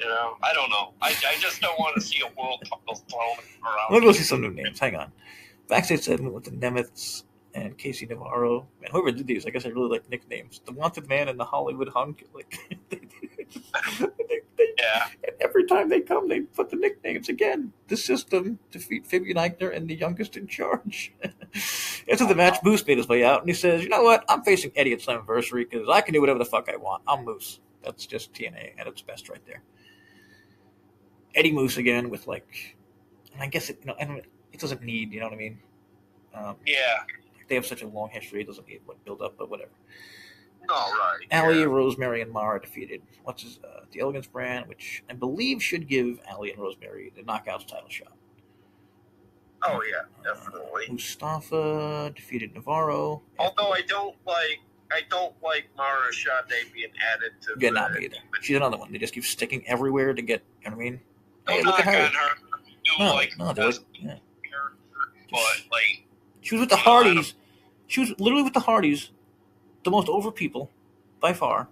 Speaker 2: I don't know. I just don't want to see a world title thrown around.
Speaker 1: Let me go see some new names. Hang on. Backstage segment with the Nemeths and Casey Navarro. Man, whoever did these, I guess I really like nicknames. The Wanted Man and the Hollywood Hunk.
Speaker 2: Yeah.
Speaker 1: And every time they come, they put the nicknames again. The System defeat Fabian Eichner and the Youngest in Charge. After the match, Moose made his way out, and he says, "You know what? I'm facing Eddie at Slammiversary because I can do whatever the fuck I want. I'm Moose." That's just TNA at its best right there. Eddie Moose again with and I guess it doesn't need, you know what I mean?
Speaker 2: Yeah.
Speaker 1: They have such a long history, it doesn't need build up, but whatever.
Speaker 2: All right.
Speaker 1: Allie, Rosemary, and Mara defeated the Elegance brand, which I believe should give Allie and Rosemary the Knockouts title shot.
Speaker 2: Oh yeah, definitely.
Speaker 1: Mustafa defeated Navarro.
Speaker 2: Although I don't like Mara Shade being added to.
Speaker 1: Yeah, not me either. She's another one. They just keep sticking everywhere to get. You know what I mean?
Speaker 2: Hey, look at her.
Speaker 1: Yeah.
Speaker 2: But
Speaker 1: she was with the Hardys. She was literally with the Hardys, the most over people, by far,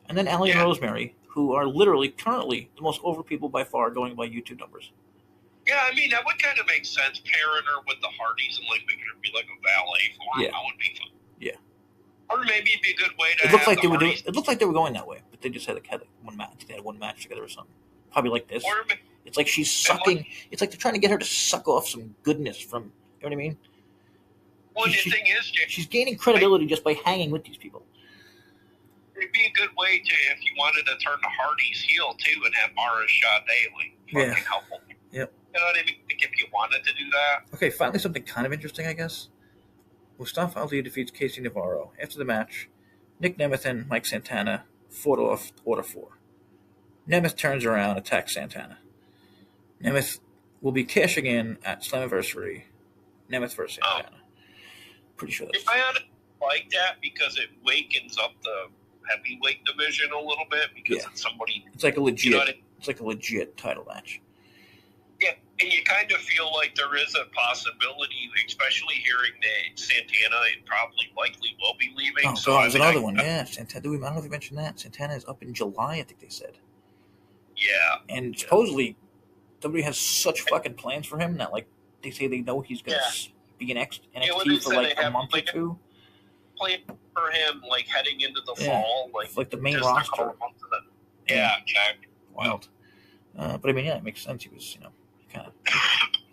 Speaker 1: and then Allie and Rosemary, who are literally currently the most over people by far, going by YouTube numbers.
Speaker 2: Yeah, I mean that would kind of make sense. Pairing her with the Hardys and making her be like a valet for him. That would be fun.
Speaker 1: Yeah.
Speaker 2: Or maybe it'd be a good way to.
Speaker 1: It looked like they were doing. It looked like they were going that way, but they just had one match. They had one match together or something. Probably like this. It's like she's sucking. It's like they're trying to get her to suck off some goodness from. You know what I mean?
Speaker 2: Well, the thing is, Jay,
Speaker 1: she's gaining credibility just by hanging with these people.
Speaker 2: It'd be a good way to, if you wanted to turn the Hardys heel too, and have Mara Shade fucking helpful.
Speaker 1: Yep.
Speaker 2: You know what I mean? If you wanted to do that.
Speaker 1: Okay, finally something kind of interesting, I guess. Mustafa Ali defeats Casey Navarro. After the match, Nick Nemeth and Mike Santana fought off Order 4. Nemeth turns around, attacks Santana. Nemeth will be cashing in at Slammiversary. Nemeth versus Santana. Pretty sure that's.
Speaker 2: I like that because it wakens up the heavyweight division a little bit because it's somebody.
Speaker 1: It's like a legit. You know it's like a legit title match.
Speaker 2: Yeah, and you kind of feel like there is a possibility, especially hearing that Santana likely will be leaving.
Speaker 1: Oh, so there's another one. Yeah, Santana. I don't know if you mentioned that. Santana is up in July, I think they said.
Speaker 2: Yeah.
Speaker 1: And supposedly, WWE has such fucking plans for him that, they say they know he's going to be in NXT for, a month or two.
Speaker 2: Plan for him, heading into the fall.
Speaker 1: Like the main roster.
Speaker 2: Yeah, exactly.
Speaker 1: Wild. But, I mean, it makes sense. He was, kind of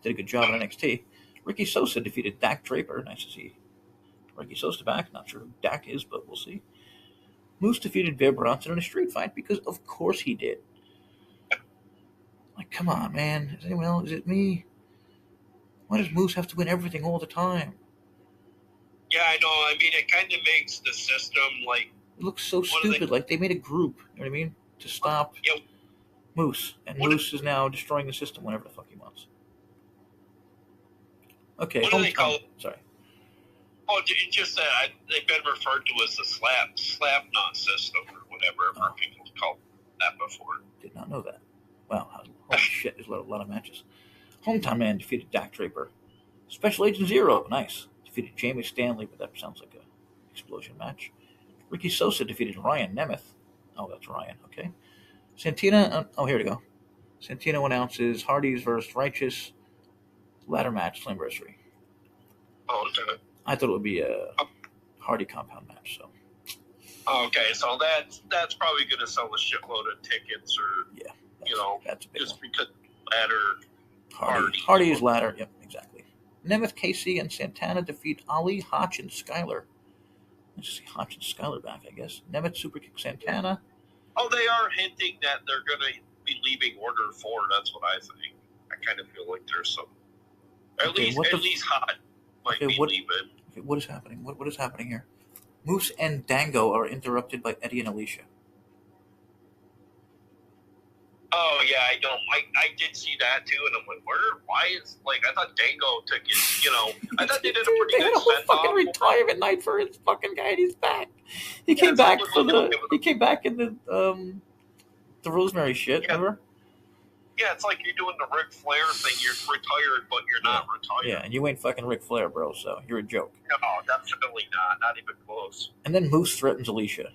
Speaker 1: did a good job in NXT. Ricky Sosa defeated Dak Draper. Nice to see Ricky Sosa back. Not sure who Dak is, but we'll see. Moose defeated Bear Bronson in a street fight because, of course, he did. Come on, man. Is anyone else? Is it me? Why does Moose have to win everything all the time?
Speaker 2: Yeah, I know. I mean, it kind of makes the system
Speaker 1: It looks so stupid. They made a group, you know what I mean? To stop Moose. And Moose is now destroying the system whenever the fuck he wants. Okay.
Speaker 2: What do they call it?
Speaker 1: Sorry.
Speaker 2: Oh, it's just that they've been referred to as the slap knot system or whatever. I've heard people call that before.
Speaker 1: Did not know that. Wow. Holy shit, there's a lot of matches. Hometown Man defeated Dak Draper. Special Agent Zero, nice. Defeated Jamie Stanley, but that sounds like a explosion match. Ricky Sosa defeated Ryan Nemeth. Oh, that's Ryan, okay. Santana, here we go. Santino announces Hardys versus Righteous ladder match, Slammiversary.
Speaker 2: Oh, okay.
Speaker 1: I thought it would be a Hardy compound match, so.
Speaker 2: Okay, so that's probably going to sell a shitload of tickets or,
Speaker 1: that's a big
Speaker 2: just
Speaker 1: one.
Speaker 2: because ladder
Speaker 1: Hardy's ladder. Yep, exactly. Nemeth, Casey, and Santana defeat Ali, Hotch, and Skyler. Let's see Hotch and Skyler back, I guess. Nemeth superkick Santana.
Speaker 2: Oh, they are hinting that they're going to be leaving Order 4. That's what I think. I kind of feel like there's some. At least Hot might be leaving.
Speaker 1: Okay, what is happening? What is happening here? Moose and Dango are interrupted by Eddie and Alicia.
Speaker 2: Oh yeah, I did see that too, and I'm like, why is I thought Dango took his, I thought they did a pretty good
Speaker 1: send off. Fucking retirement night for his fucking guy, and he's back. He came back he came back in the Rosemary shit, remember?
Speaker 2: Yeah, it's like you're doing the Ric Flair thing. You're retired, but you're not retired.
Speaker 1: Yeah, and you ain't fucking Ric Flair, bro. So you're a joke.
Speaker 2: No, definitely not even close.
Speaker 1: And then Moose threatens Alicia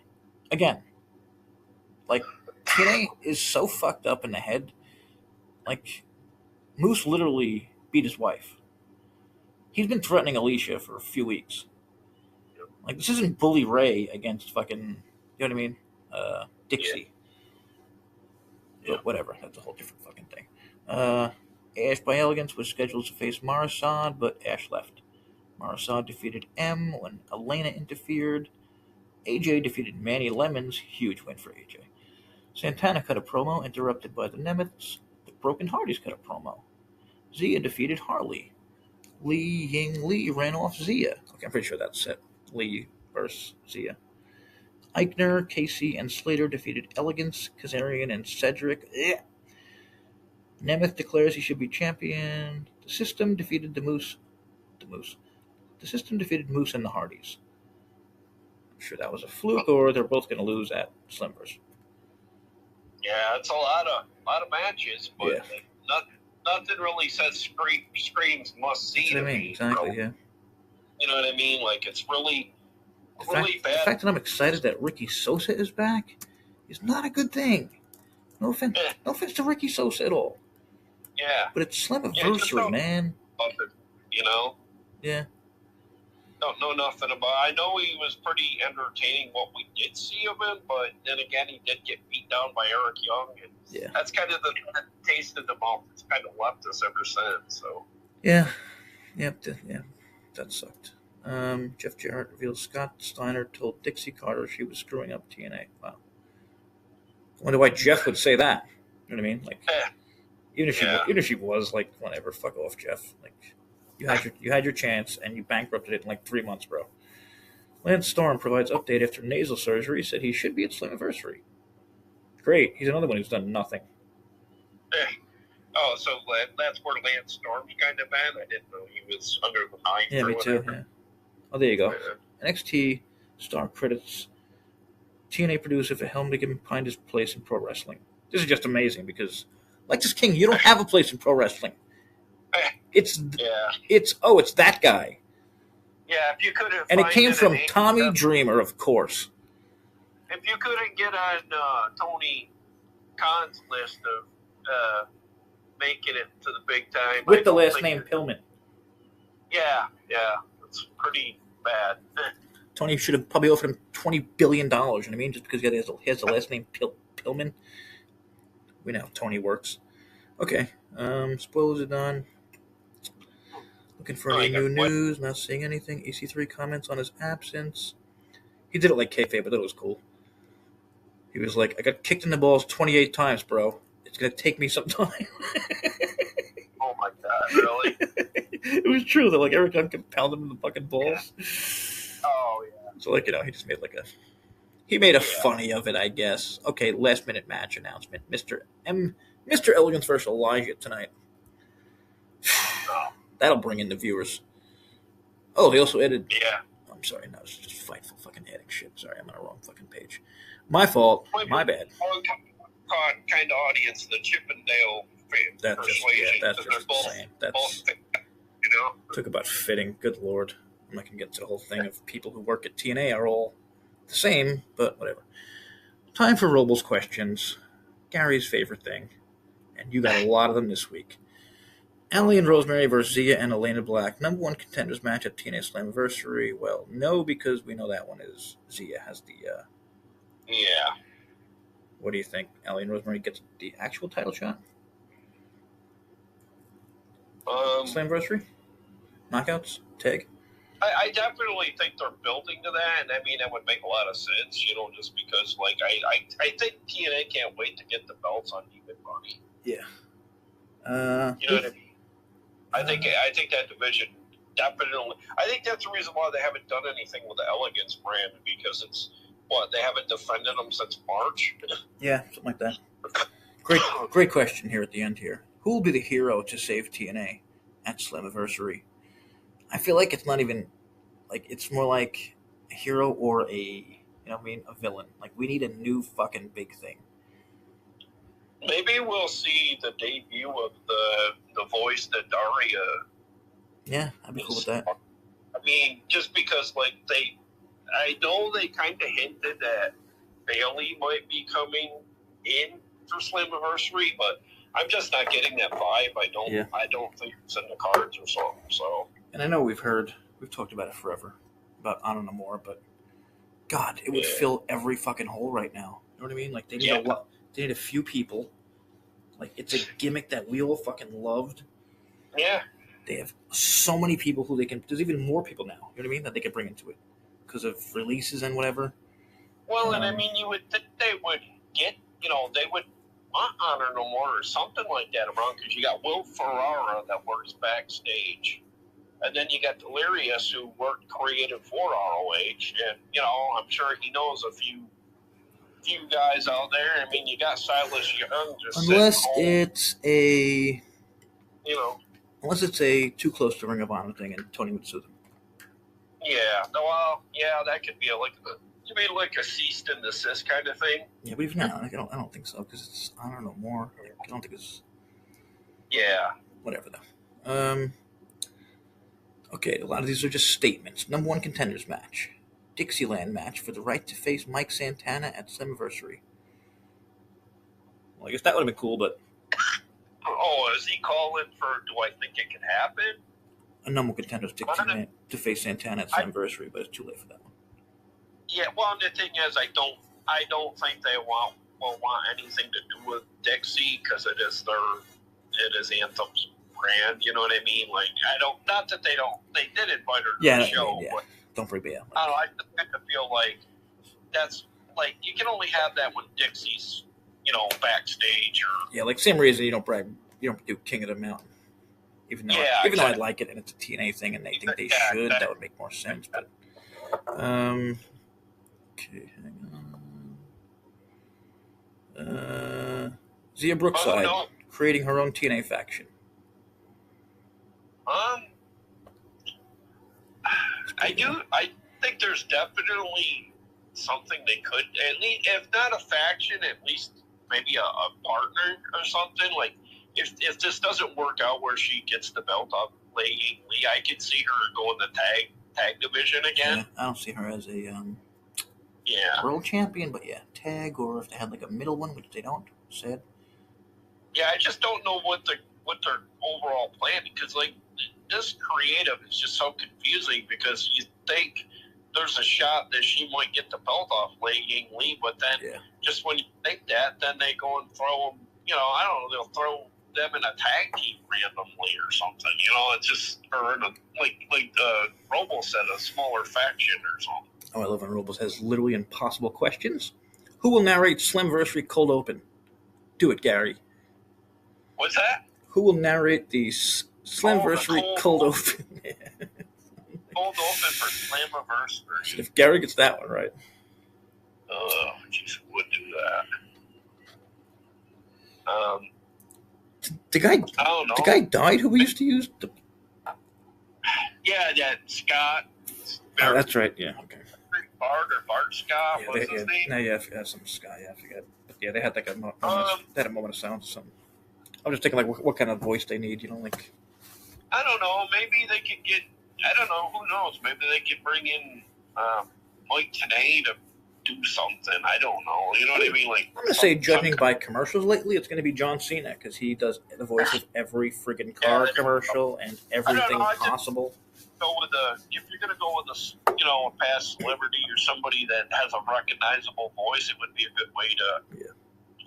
Speaker 1: again. TNA is so fucked up in the head. Moose literally beat his wife. He's been threatening Alicia for a few weeks. This isn't Bully Ray against fucking, you know what I mean? Dixie. Yeah. But whatever, that's a whole different fucking thing. Ash by Elegance was scheduled to face Marisad, but Ash left. Marisad defeated M when Elena interfered. AJ defeated Manny Lemons. Huge win for AJ. Santana cut a promo, interrupted by the Nemeths. The Broken Hardys cut a promo. Zia defeated Harley. Li Ying Lee ran off Zia. Okay, I'm pretty sure that's it. Lee versus Zia. Eichner, Casey, and Slater defeated Elegance, Kazarian, and Cedric. Ugh. Nemeth declares he should be champion. The System defeated the Moose. The System defeated Moose and the Hardys. I'm sure that was a fluke, or they're both going to lose at Slammiversary.
Speaker 2: Yeah, it's a lot of matches, but nothing really says screams must see.
Speaker 1: That's what I mean, exactly. Yeah.
Speaker 2: You know what I mean? It's really bad.
Speaker 1: The fact that I'm excited that Ricky Sosa is back is not a good thing. No offense. No offense to Ricky Sosa at all.
Speaker 2: Yeah.
Speaker 1: But it's Slammiversary, man. Yeah.
Speaker 2: Don't know nothing about. I know he was pretty entertaining what we did see of him, but then again, he did get beat down by Eric Young, and that's kind of the taste of the mouth that's kind of left us ever since. So
Speaker 1: yeah, that sucked. Jeff Jarrett reveals Scott Steiner told Dixie Carter she was screwing up TNA. Wow. I wonder why Jeff would say that. You know what I mean? Even if she was whatever, fuck off, Jeff. You had your chance, and you bankrupted it in 3 months, bro. Lance Storm provides update after nasal surgery. Said he should be at Slammiversary. Great. He's another one who's done nothing.
Speaker 2: Oh, so that's where Lance Storm's kind of bad? I didn't know he was under the knife.
Speaker 1: Yeah, me too. Yeah. Oh, there you go. NXT star credits TNA producer for helping him find his place in pro wrestling. This is just amazing because, Lexus King, you don't have a place in pro wrestling. It's that guy.
Speaker 2: Yeah, if you couldn't,
Speaker 1: and it came from Tommy Dreamer, of course.
Speaker 2: If you couldn't get on Tony Khan's list of making it to the big time
Speaker 1: with the last name Pillman.
Speaker 2: Yeah, it's pretty bad.
Speaker 1: Tony should have probably offered him $20 billion. You know what I mean? Just because he has the last name Pillman. We know how Tony works. Okay, spoilers are done. Looking for any new news, not seeing anything. EC3 comments on his absence. He did it like kayfabe, but that was cool. He was like, I got kicked in the balls 28 times, bro. It's going to take me some time.
Speaker 2: Oh my God, really?
Speaker 1: It was true that Eric Young could pound him in the fucking balls.
Speaker 2: Yeah. Oh, yeah.
Speaker 1: So he just made he made a funny of it, I guess. Okay, last minute match announcement. Mr. Elegance versus Elijah tonight. That'll bring in the viewers. Oh, they also added.
Speaker 2: Yeah.
Speaker 1: I'm sorry, no, it's just Fightful fucking adding shit. Sorry, I'm on the wrong fucking page. My fault. My bad.
Speaker 2: Kind of audience, the Chippendale persuasion.
Speaker 1: That's just insane. That's took about fitting. Good lord, I'm not gonna get into the whole thing of people who work at TNA are all the same, but whatever. Time for Robles questions. Gary's favorite thing, and you got a lot of them this week. Allie and Rosemary versus Zia and Elena Black. Number 1 contenders match at TNA Slammiversary. Well, no, because we know that one is Zia has the.
Speaker 2: Yeah.
Speaker 1: What do you think? Allie and Rosemary gets the actual title shot? Slamversary? Knockouts? Tag?
Speaker 2: I definitely think they're building to that, and I mean that would make a lot of sense, just because I think TNA can't wait to get the belts on even money.
Speaker 1: Yeah.
Speaker 2: You know what I mean? I think that division definitely. I think that's the reason why they haven't done anything with the Elegance brand, because they haven't defended them since March.
Speaker 1: Yeah, something like that. Great question here at the end here. Who will be the hero to save TNA at Slammiversary? I feel like it's not even it's more like a hero or a villain. Like, we need a new fucking big thing.
Speaker 2: Maybe we'll see the debut of the voice that Daria.
Speaker 1: Yeah, I'd be cool with that.
Speaker 2: I mean, just because I know they kind of hinted that Bailey might be coming in for Slammiversary, but I'm just not getting that vibe. I don't think it's in the cards or something. So. And
Speaker 1: I know we've talked about it forever, about I don't know more, but God, it would fill every fucking hole right now. You know what I mean? Like, they need they need a few people. Like, it's a gimmick that we all fucking loved.
Speaker 2: Yeah.
Speaker 1: They have so many people who they can. There's even more people now. You know what I mean? That they can bring into it because of releases and whatever.
Speaker 2: Well, and I mean, you would think they would get. They would want Honor No More or something like that around, because you got Will Ferrara that works backstage. And then you got Delirious, who worked creative for ROH, and I'm sure he knows a few guys out there. I mean, you got Silas Young just
Speaker 1: unless it's a
Speaker 2: unless
Speaker 1: it's a Too Close to Ring of Honor thing, and Tony would sue them.
Speaker 2: Yeah, well, that could be like a cease and desist kind of thing.
Speaker 1: Yeah, but even now, I don't think so, because it's Honor No More. I don't think it's.
Speaker 2: Yeah.
Speaker 1: Whatever though. Okay, a lot of these are just statements. Number 1 contenders match. Dixieland match for the right to face Mike Santana at Slammiversary. Well, I guess that would have been cool, but...
Speaker 2: Oh, is he calling for, do I think it can happen?
Speaker 1: A number 1 contenders Dixieland to face Santana at Slammiversary, but it's too late for that one.
Speaker 2: Yeah, well, the thing is, I don't think they will want anything to do with Dixie, because it is Anthem's brand, you know what I mean? Like, not that they did invite her to the show, but
Speaker 1: don't forget.
Speaker 2: I just kind of feel like that's, like, you can only have that when Dixie's, backstage or...
Speaker 1: Yeah, same reason you don't do King of the Mountain. Even though I'd like it, and it's a TNA thing, and they think they should, that would make more sense, but... Okay, hang on. Zia Brookside, creating her own TNA faction.
Speaker 2: I think there's definitely something they could, at least, if not a faction, at least maybe a partner or something. Like, if this doesn't work out where she gets the belt off Lee, I could see her going the tag division again.
Speaker 1: Yeah, I don't see her as a world champion, but tag, or if they had a middle one, which they don't. Sad.
Speaker 2: Yeah, I just don't know what their overall plan, because this creative is just so confusing, because you think there's a shot that she might get the belt off Lee, but then just when you think that, then they go and throw them, I don't know, they'll throw them in a tag team randomly or something, it's just, or in Robo said, a smaller faction or something.
Speaker 1: Oh, I love when Robo has literally impossible questions. Who will narrate Slammiversary Cold Open? Do it, Gary.
Speaker 2: What's that?
Speaker 1: Who will narrate the Slammiversary Cold Open?
Speaker 2: Cold Open for Slammiversary.
Speaker 1: If Gary gets that one right.
Speaker 2: Oh, jeez, would do that.
Speaker 1: The guy.
Speaker 2: I don't know.
Speaker 1: The guy died. Who we used to use?
Speaker 2: Yeah, Scott.
Speaker 1: Oh, that's right. Yeah. Okay.
Speaker 2: Bart Scott. What's his name?
Speaker 1: No, some Scott. Yeah, I forget. But yeah, they had a moment. They had a moment of silence or something. I was just thinking what kind of voice they need.
Speaker 2: I don't know. Maybe they could get. I don't know. Who knows? Maybe they could bring in Mike Tenay to do something. I don't know. You know what I mean?
Speaker 1: I'm gonna say, judging by commercials lately, it's gonna be John Cena, because he does the voice of every friggin' car commercial and everything possible.
Speaker 2: If you're gonna go with a past celebrity or somebody that has a recognizable voice, it would be a good way to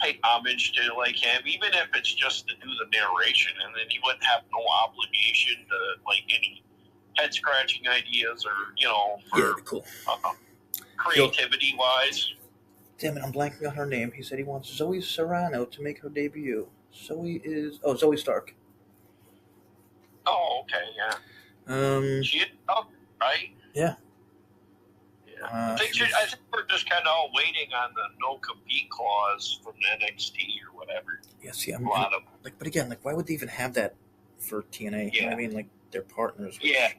Speaker 2: pay homage to like him, even if it's just to do the narration, and then he wouldn't have no obligation to like any head scratching ideas or for
Speaker 1: Yeah, that'd be cool.
Speaker 2: creativity wise.
Speaker 1: Damn it, I'm blanking on her name. He said he wants Zoe Serrano to make her debut. Zoe Stark.
Speaker 2: Oh, okay, yeah. She is up, right?
Speaker 1: Yeah.
Speaker 2: Yeah. I think we're just kind of waiting on the no compete clause from NXT or whatever.
Speaker 1: Yeah, see, but again, why would they even have that for TNA?
Speaker 2: Yeah.
Speaker 1: You know what I mean? Like, they're partners.
Speaker 2: Yeah.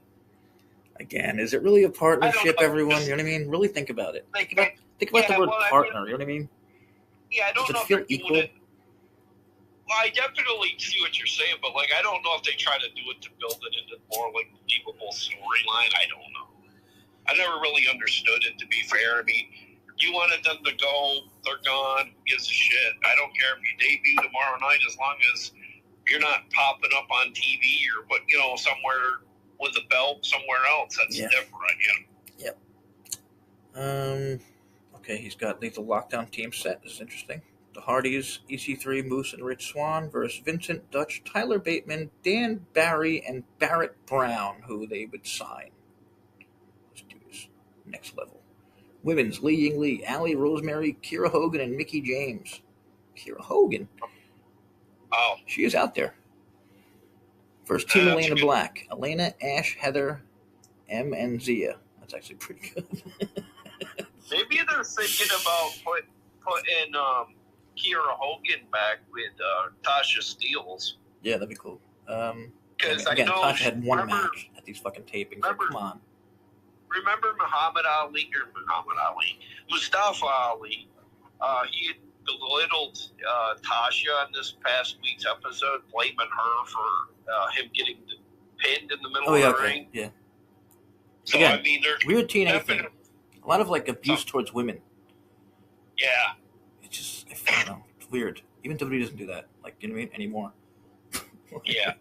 Speaker 1: Again, is it really a partnership, everyone? You know what I mean? Really think about it. Think about the word partner, you know what I mean?
Speaker 2: Yeah, I don't know
Speaker 1: Does it
Speaker 2: if
Speaker 1: feel
Speaker 2: they're
Speaker 1: equal?
Speaker 2: doing it. Well, I definitely see what you're saying, but I don't know if they try to do it to build it into more believable storyline. I don't know. I never really understood it, to be fair. I mean, you wanted them to go, they're gone, who gives a shit? I don't care if you debut tomorrow night as long as you're not popping up on TV or somewhere with a belt somewhere else. That's different,
Speaker 1: Yep. Okay, he's got Lethal Lockdown team set. This is interesting. The Hardys, EC3, Moose, and Rich Swann versus Vincent Dutch, Tyler Bateman, Dan Barry, and Barrett Brown, who they would sign. Let's do this. Next level. Women's, Lee Ying Lee, Allie Rosemary, Kira Hogan, and Mickie James. Kira Hogan?
Speaker 2: Oh.
Speaker 1: She is out there. First team, Elena Black. Elena, Ash, Heather, M, and Zia. That's actually pretty good.
Speaker 2: Maybe they're thinking about putting Kira Hogan back with Tasha Steelz.
Speaker 1: Yeah, that'd be cool.
Speaker 2: Because
Speaker 1: again, Tasha had one match at these fucking tapings. Come on.
Speaker 2: Remember Mustafa Ali? He had belittled Tasha in this past week's episode, blaming her for him getting pinned in the middle of the ring.
Speaker 1: Yeah.
Speaker 2: So,
Speaker 1: again,
Speaker 2: I mean, there's
Speaker 1: weird TNA thing. A lot of abuse towards women.
Speaker 2: Yeah.
Speaker 1: It's just, I don't know. It's weird. Even WWE doesn't do that. You know what I mean? Anymore.
Speaker 2: Yeah.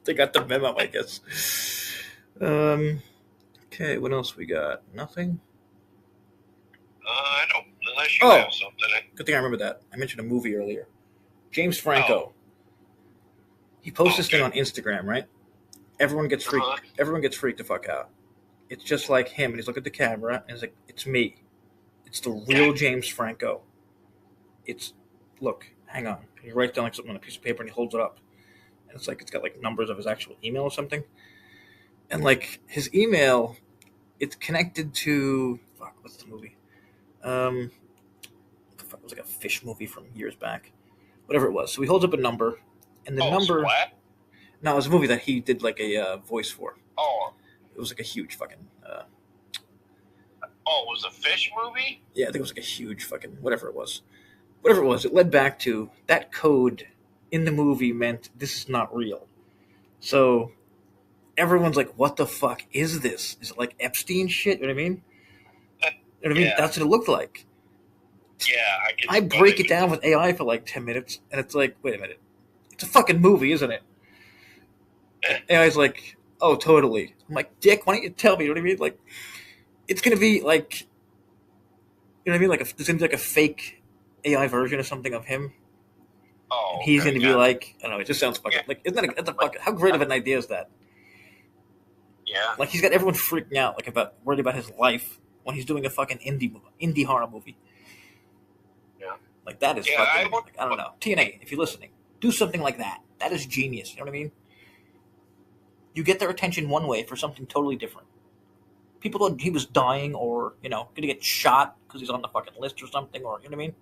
Speaker 1: They got the memo, I guess. Okay, what else we got? Nothing?
Speaker 2: I don't. Unless you have something.
Speaker 1: Good thing I remember that. I mentioned a movie earlier. James Franco. He posts this thing on Instagram, right? Everyone gets freaked. Everyone gets freaked the fuck out. It's just like him, and he's looking at the camera, and he's like, "It's me. It's the real James Franco. Look, hang on." And he writes down something on a piece of paper, and he holds it up, and it's got numbers of his actual email or something, and his email, it's connected to what's the movie? It was a fish movie from years back, whatever it was. So he holds up a number, and the number.
Speaker 2: Splat?
Speaker 1: No, it was a movie that he did a voice for.
Speaker 2: Oh.
Speaker 1: It was a huge fucking.
Speaker 2: It was a fish movie?
Speaker 1: Yeah, I think it was a huge fucking whatever it was. Whatever it was, it led back to that code in the movie meant this is not real. So everyone's like, "What the fuck is this? Is it like Epstein shit?" You know what I mean? You know what I mean? That's what it looked like.
Speaker 2: Yeah,
Speaker 1: I break it down with AI for 10 minutes, and it's like, wait a minute, it's a fucking movie, isn't it? AI's like, oh, totally. I'm like, Dick, why don't you tell me? You know what I mean? It's gonna be you know what I mean? There's gonna be a fake AI version or something of him.
Speaker 2: Oh,
Speaker 1: and he's gonna be I don't know. It just sounds fucking isn't that fucking? How great of an idea is that?
Speaker 2: Yeah.
Speaker 1: He's got everyone freaking out, worried about his life when he's doing a fucking indie horror movie.
Speaker 2: Yeah.
Speaker 1: That is fucking. I don't know. TNA, if you're listening, do something like that. That is genius. You know what I mean? You get their attention one way for something totally different. People thought he was dying or, gonna get shot because he's on the fucking list or something, or, you know what I mean?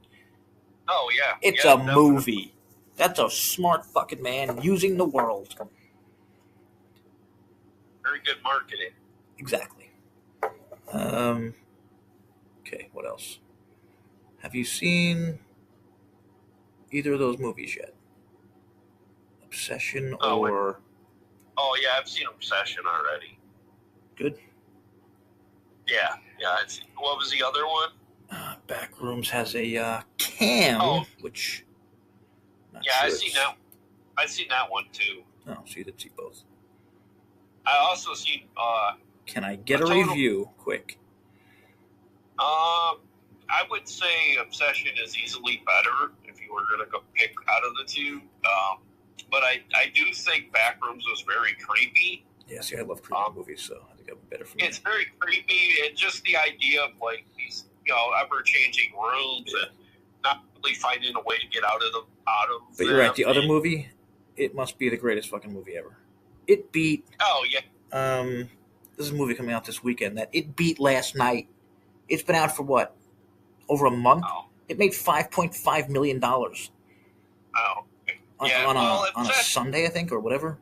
Speaker 2: Oh, yeah.
Speaker 1: It's a movie. That's a smart fucking man using the world.
Speaker 2: Very good marketing.
Speaker 1: Exactly. Okay, what else? Have you seen either of those movies yet? Obsession or...
Speaker 2: Oh, yeah, I've seen Obsession already.
Speaker 1: Good?
Speaker 2: Yeah. What was the other one?
Speaker 1: Backrooms has a cam, which...
Speaker 2: I've seen that. I've seen that one, too.
Speaker 1: Oh, so you did see both.
Speaker 2: I also seen...
Speaker 1: Can I get a review quick?
Speaker 2: I would say Obsession is easily better if you were going to go pick out of the two. But I do think Backrooms was very creepy.
Speaker 1: Yeah, see, I love creepy movies, so I think it'll be better for me.
Speaker 2: It's very creepy, and just the idea of like these, ever-changing rooms and not really finding a way to get out of them.
Speaker 1: But you're right. The other movie, it must be the greatest fucking movie ever. It beat.
Speaker 2: Oh yeah.
Speaker 1: This is a movie coming out this weekend that it beat last night. It's been out for what? Over a month.
Speaker 2: Oh.
Speaker 1: It made $5.5 million.
Speaker 2: Oh. Yeah.
Speaker 1: On a Sunday, I think, or whatever.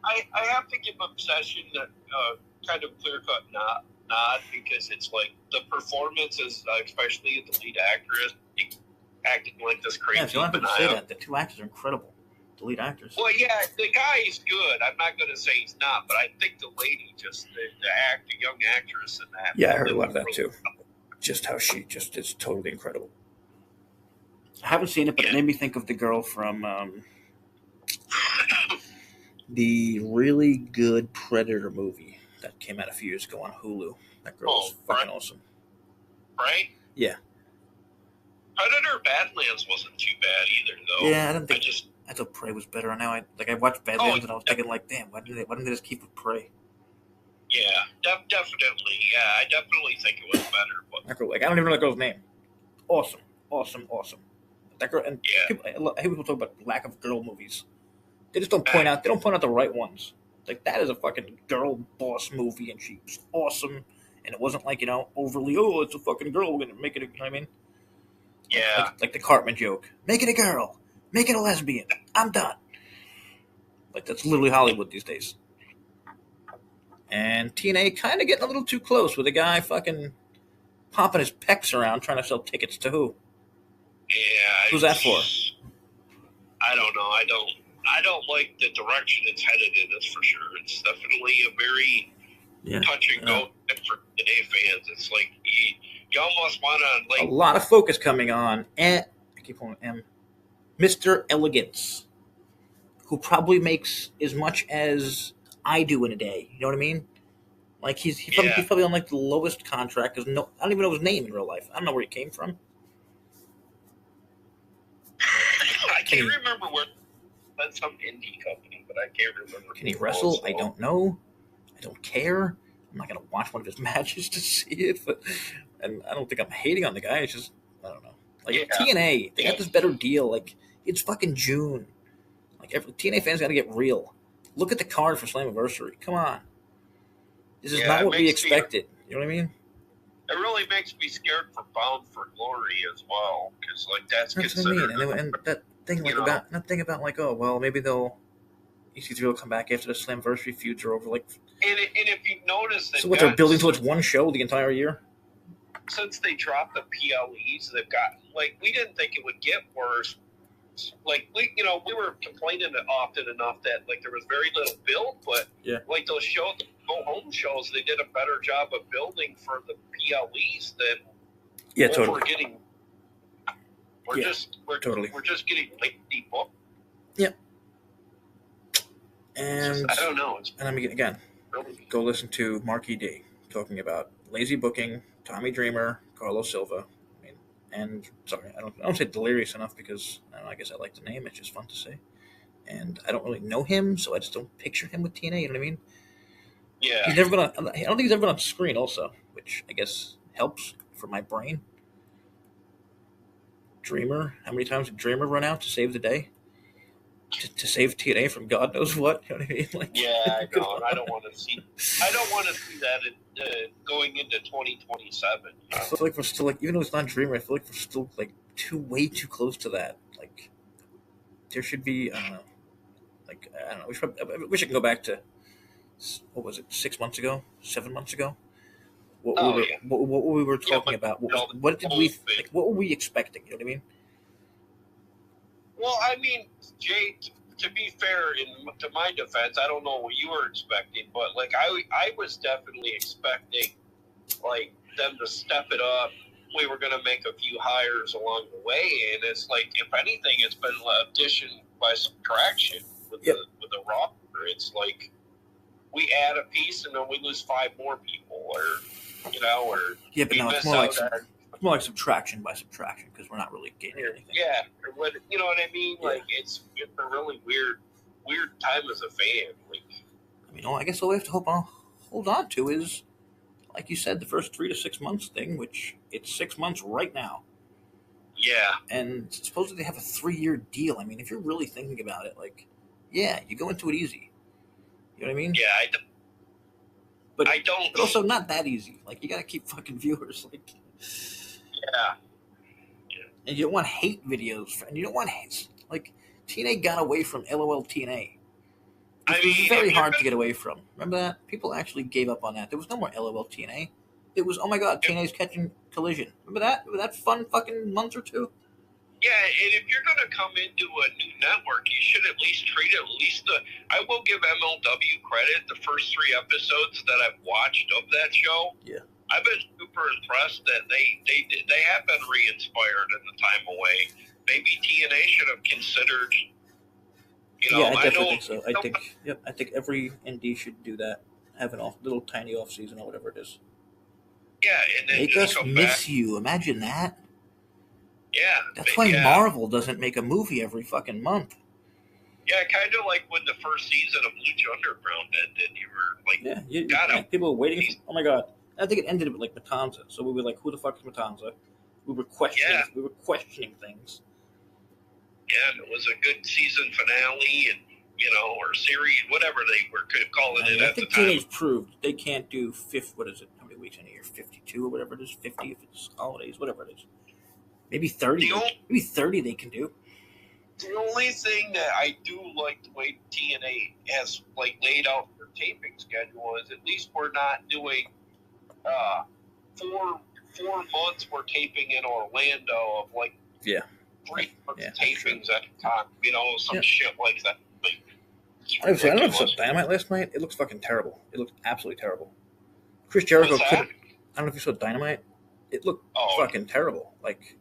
Speaker 2: I have to give Obsession kind of clear-cut nod because it's like the performances, especially the lead actress, acting like this crazy.
Speaker 1: Yeah, so I don't have to say that. The two actors are incredible. The lead actors.
Speaker 2: Well, yeah, the guy is good. I'm not going to say he's not, but I think the lady, just the young actress in that.
Speaker 1: Yeah, I heard a lot of that too. Just how she just is totally incredible. I haven't seen it, but it made me think of the girl from the really good Predator movie that came out a few years ago on Hulu. That girl is fucking awesome.
Speaker 2: Right?
Speaker 1: Yeah.
Speaker 2: Predator Badlands wasn't too bad either, though.
Speaker 1: Yeah, I thought Prey was better. Now I watched Badlands and I was thinking like, damn, why didn't they just keep with Prey?
Speaker 2: Yeah, definitely. Yeah, I definitely think it was better. But
Speaker 1: that girl, I don't even know that girl's name. Awesome. That girl, and I hate people talk about lack of girl movies. They just don't point out. They don't point out the right ones. Like that is a fucking girl boss movie, and she was awesome. And it wasn't like overly. Oh, it's a fucking girl. We're gonna make it. You know what I mean?
Speaker 2: Yeah.
Speaker 1: Like the Cartman joke. Make it a girl. Make it a lesbian. I'm done. Like that's literally Hollywood these days. And TNA kind of getting a little too close with a guy fucking popping his pecs around trying to sell tickets to who?
Speaker 2: Yeah.
Speaker 1: Who's that for?
Speaker 2: I don't know. I don't like the direction it's headed in, that's for sure. It's definitely a very touch and go for TNA fans. It's like you almost want to
Speaker 1: a lot of focus coming on I keep calling him Mr. Elegance, who probably makes as much as I do in a day. You know what I mean? Like he's probably on like the lowest contract because I don't even know his name in real life. I don't know where he came from.
Speaker 2: I can't remember where. That's some indie company, but I can't remember.
Speaker 1: Can he wrestle? I don't know. I don't care. I'm not gonna watch one of his matches to see it, and I don't think I'm hating on the guy. It's just I don't know. Like TNA, they got this better deal. Like it's fucking June. Like TNA fans got to get real. Look at the card for Slammiversary. Come on. This is not what we expected. You know what I mean?
Speaker 2: It really makes me scared for Bound for Glory as well, because like that's considered.
Speaker 1: What I mean. And that thing about like, oh well, maybe EC3 will come back after the Slammiversary feuds are over. Like,
Speaker 2: and if you notice that,
Speaker 1: so what they're building towards one show the entire year.
Speaker 2: Since they dropped the PLEs, they've gotten we didn't think it would get worse. Like we were complaining often enough that like there was very little build, but like those shows, go home shows, they did a better job of building for the PLEs than
Speaker 1: totally.
Speaker 2: We're getting. We're just getting late booked.
Speaker 1: Yep. And
Speaker 2: I don't know.
Speaker 1: And I mean, again, go listen to Marky D talking about lazy booking, Tommy Dreamer, Carlos Silva. And sorry, I don't say delirious enough because I guess I like the name. It's just fun to say. And I don't really know him, so I just don't picture him with TNA. You know what I mean?
Speaker 2: Yeah.
Speaker 1: He's never been on. I don't think he's ever been on screen, also, which I guess helps for my brain. Dreamer. How many times did Dreamer run out to save the day? To save TNA from God knows what. You know what I mean? Like,
Speaker 2: yeah, I know. And I don't want to see. I don't want to see that going into 2027.
Speaker 1: I feel like we're still like, even though it's not Dreamer, I feel like we're still like way too close to that. Like, there should be. I don't know. Like, I don't know. I wish I could go back to what was it? 6 months ago? 7 months ago? What we were talking about? What did we like? What were we expecting? You know what I mean?
Speaker 2: Well, I mean, Jay, to be fair, to my defense, I don't know what you were expecting, but like I was definitely expecting like them to step it up. We were going to make a few hires along the way, and it's like, if anything, it's been addition by subtraction with the roster. It's like we add a piece and then we lose 5 more people, or
Speaker 1: but now it's more like It's more like subtraction by subtraction because we're not really gaining anything.
Speaker 2: Yeah, or what, you know what I mean?
Speaker 1: Yeah.
Speaker 2: Like it's a really weird time as a fan. Like,
Speaker 1: I mean, I guess all we have to hold on to is, like you said, the first 3 to 6 months thing, which it's 6 months right now.
Speaker 2: yeah,
Speaker 1: And supposedly they have a 3-year deal. I mean, if you're really thinking about it, like, yeah, you go into it easy. You know what I mean?
Speaker 2: yeah,
Speaker 1: But
Speaker 2: I don't.
Speaker 1: But also not that easy. Like, you gotta keep fucking viewers. Like,
Speaker 2: Yeah,
Speaker 1: and you don't want hate videos, and you don't want hate. Like, TNA got away from LOL TNA.
Speaker 2: I mean,
Speaker 1: It's very hard to get away from. Remember that? People actually gave up on that. There was no more LOL TNA. It was, oh my god, TNA's catching Collision. Remember that? Remember that fun fucking month or two?
Speaker 2: yeah, and if you're going to come into a new network, you should at least treat it I will give MLW credit. The first 3 episodes that I've watched of that show,
Speaker 1: Yeah.
Speaker 2: I've been super impressed that they have been re-inspired in the time away. Maybe TNA should have considered.
Speaker 1: Yeah, I definitely think so. I think every indie should do that. Have an little tiny off season or whatever it is.
Speaker 2: Yeah, and then
Speaker 1: Make
Speaker 2: just
Speaker 1: us
Speaker 2: come
Speaker 1: miss
Speaker 2: back.
Speaker 1: you. Imagine that.
Speaker 2: Yeah,
Speaker 1: That's why Marvel doesn't make a movie every fucking month.
Speaker 2: Yeah, kind of like when the first season of Lucha Underground ended. You were like,
Speaker 1: people were waiting. Oh my god! I think it ended with like Matanza. So we were like, "Who the fuck is Matanza?" We were questioning.
Speaker 2: Yeah.
Speaker 1: We were questioning things.
Speaker 2: Yeah, and it was a good season finale, and or series, whatever they were calling it
Speaker 1: I
Speaker 2: at the
Speaker 1: think
Speaker 2: time.
Speaker 1: TNA's proved they can't do what is it? How many weeks in a year? 52 or whatever it is. 50 if it's holidays, whatever it is. Maybe 30. Maybe 30 they can do.
Speaker 2: The only thing that I do like the way TNA has laid out their taping schedule is at least we're not doing 4 months we're taping in Orlando of 3 tapings at a time. Some shit like that.
Speaker 1: I don't know if you saw Dynamite last night. It looks fucking terrible. It looks absolutely terrible. Chris Jericho could. I don't know if you saw Dynamite. It looked fucking terrible. Like,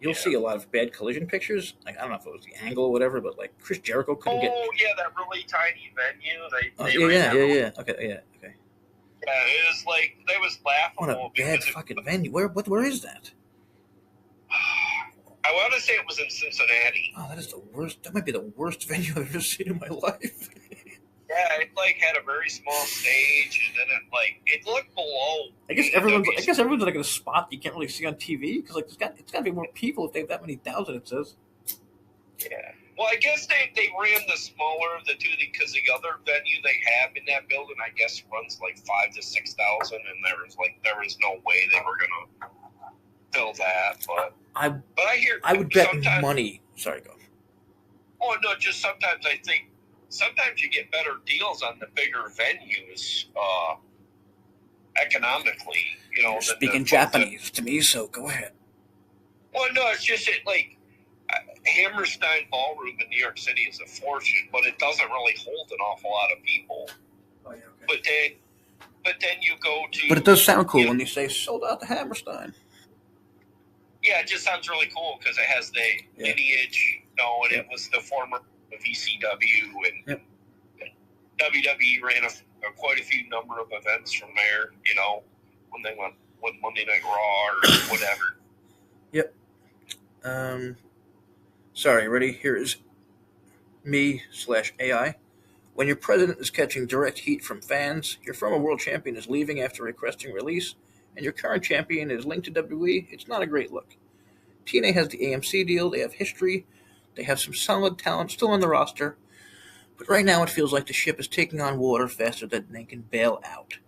Speaker 1: you'll see a lot of bad Collision pictures. Like, I don't know if it was the angle or whatever, but like Chris Jericho couldn't get.
Speaker 2: Oh yeah, that really tiny venue.
Speaker 1: Yeah. Okay.
Speaker 2: Yeah, it was like that was laughable.
Speaker 1: What a bad fucking venue. Where is that?
Speaker 2: I want to say it was in Cincinnati.
Speaker 1: Oh, that is the worst. That might be the worst venue I've ever seen in my life.
Speaker 2: Yeah, it had a very small stage, and then it looked below.
Speaker 1: I guess everyone's like in a spot you can't really see on TV because it's got to be more people if they have that many thousand. It says.
Speaker 2: Yeah. Well, I guess they ran the smaller of the two because the other venue they have in that building, I guess, runs 5,000 to 6,000, and there was no way they were gonna fill that. But I hear
Speaker 1: I would bet money. Sorry, go.
Speaker 2: Oh no, just sometimes I think. Sometimes you get better deals on the bigger venues, economically.
Speaker 1: You're speaking Japanese to me, so go ahead.
Speaker 2: Well, no, it's just Hammerstein Ballroom in New York City is a fortune, but it doesn't really hold an awful lot of people.
Speaker 1: Oh yeah, okay.
Speaker 2: But then you go to.
Speaker 1: But it does sound cool when you say sold out to Hammerstein.
Speaker 2: Yeah, it just sounds really cool because it has the lineage, and it was the former VCW, and WWE ran quite a few number of events from there, when they went Monday Night Raw or whatever.
Speaker 1: Yep. Sorry, ready? Here is me/AI. When your president is catching direct heat from fans, your former world champion is leaving after requesting release, and your current champion is linked to WWE, it's not a great look. TNA has the AMC deal, they have history, they have some solid talent still on the roster, but right now it feels like the ship is taking on water faster than they can bail out.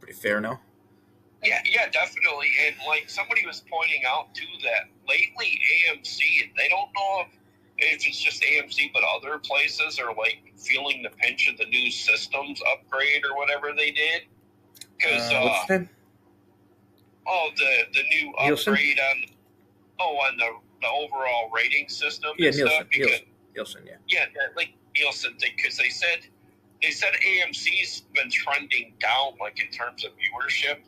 Speaker 1: Pretty fair, no?
Speaker 2: Yeah, definitely. And somebody was pointing out too that lately AMC, they don't know if it's just AMC, but other places are feeling the pinch of the new systems upgrade or whatever they did. Because
Speaker 1: what's his name?
Speaker 2: The new
Speaker 1: Nielsen?
Speaker 2: upgrade on the overall rating system.
Speaker 1: Yeah,
Speaker 2: and
Speaker 1: Nielsen.
Speaker 2: Stuff
Speaker 1: Nielsen, yeah.
Speaker 2: Yeah, Nielsen, because they said AMC's been trending down in terms of viewership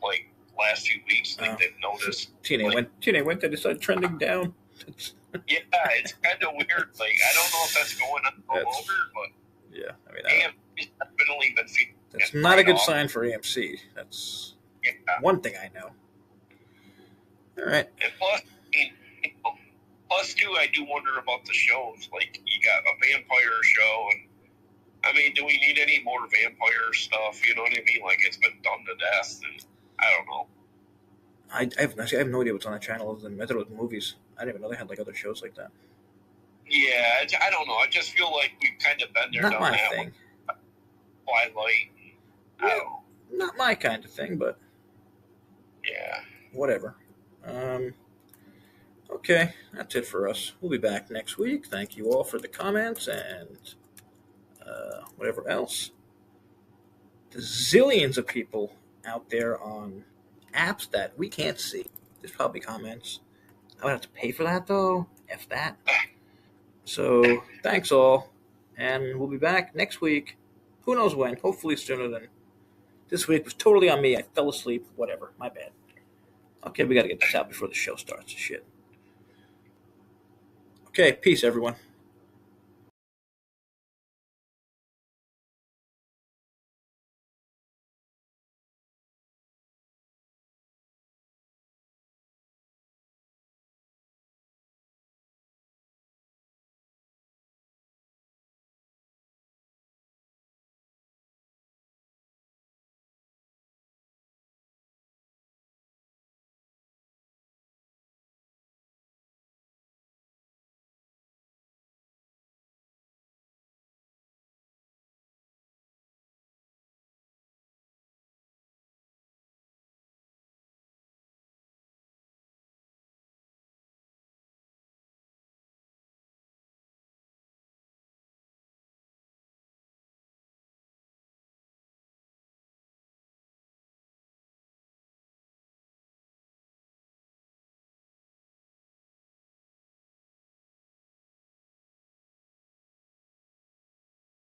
Speaker 2: last few weeks. They've noticed.
Speaker 1: TNA went to decide trending down.
Speaker 2: Yeah, it's kind of weird. I don't know if that's going on all over, but
Speaker 1: yeah,
Speaker 2: AMC's definitely been feeding.
Speaker 1: That's not a good sign for AMC. That's one thing I know. All right.
Speaker 2: And plus, plus too, I do wonder about the shows. Like, you got a vampire show, and I mean, do we need any more vampire stuff? You know what I mean? Like, it's been done to death, and I don't know.
Speaker 1: I have no idea what's on that channel other than I thought it was movies. I didn't even know they had like other shows like that.
Speaker 2: Yeah, I don't know. I just feel like we've kind of been there,
Speaker 1: Not
Speaker 2: done
Speaker 1: my
Speaker 2: that
Speaker 1: thing.
Speaker 2: with Twilight. I don't know.
Speaker 1: Not my kind of thing, but
Speaker 2: Yeah.
Speaker 1: whatever. Okay, that's it for us. We'll be back next week. Thank you all for the comments and whatever else. There's zillions of people out there on apps that we can't see. There's probably comments. I would have to pay for that though. F that. So thanks all, and we'll be back next week. Who knows when? Hopefully sooner than this week. Was totally on me. I fell asleep. Whatever. My bad. Okay, we got to get this out before the show starts. Shit. Okay, peace, everyone.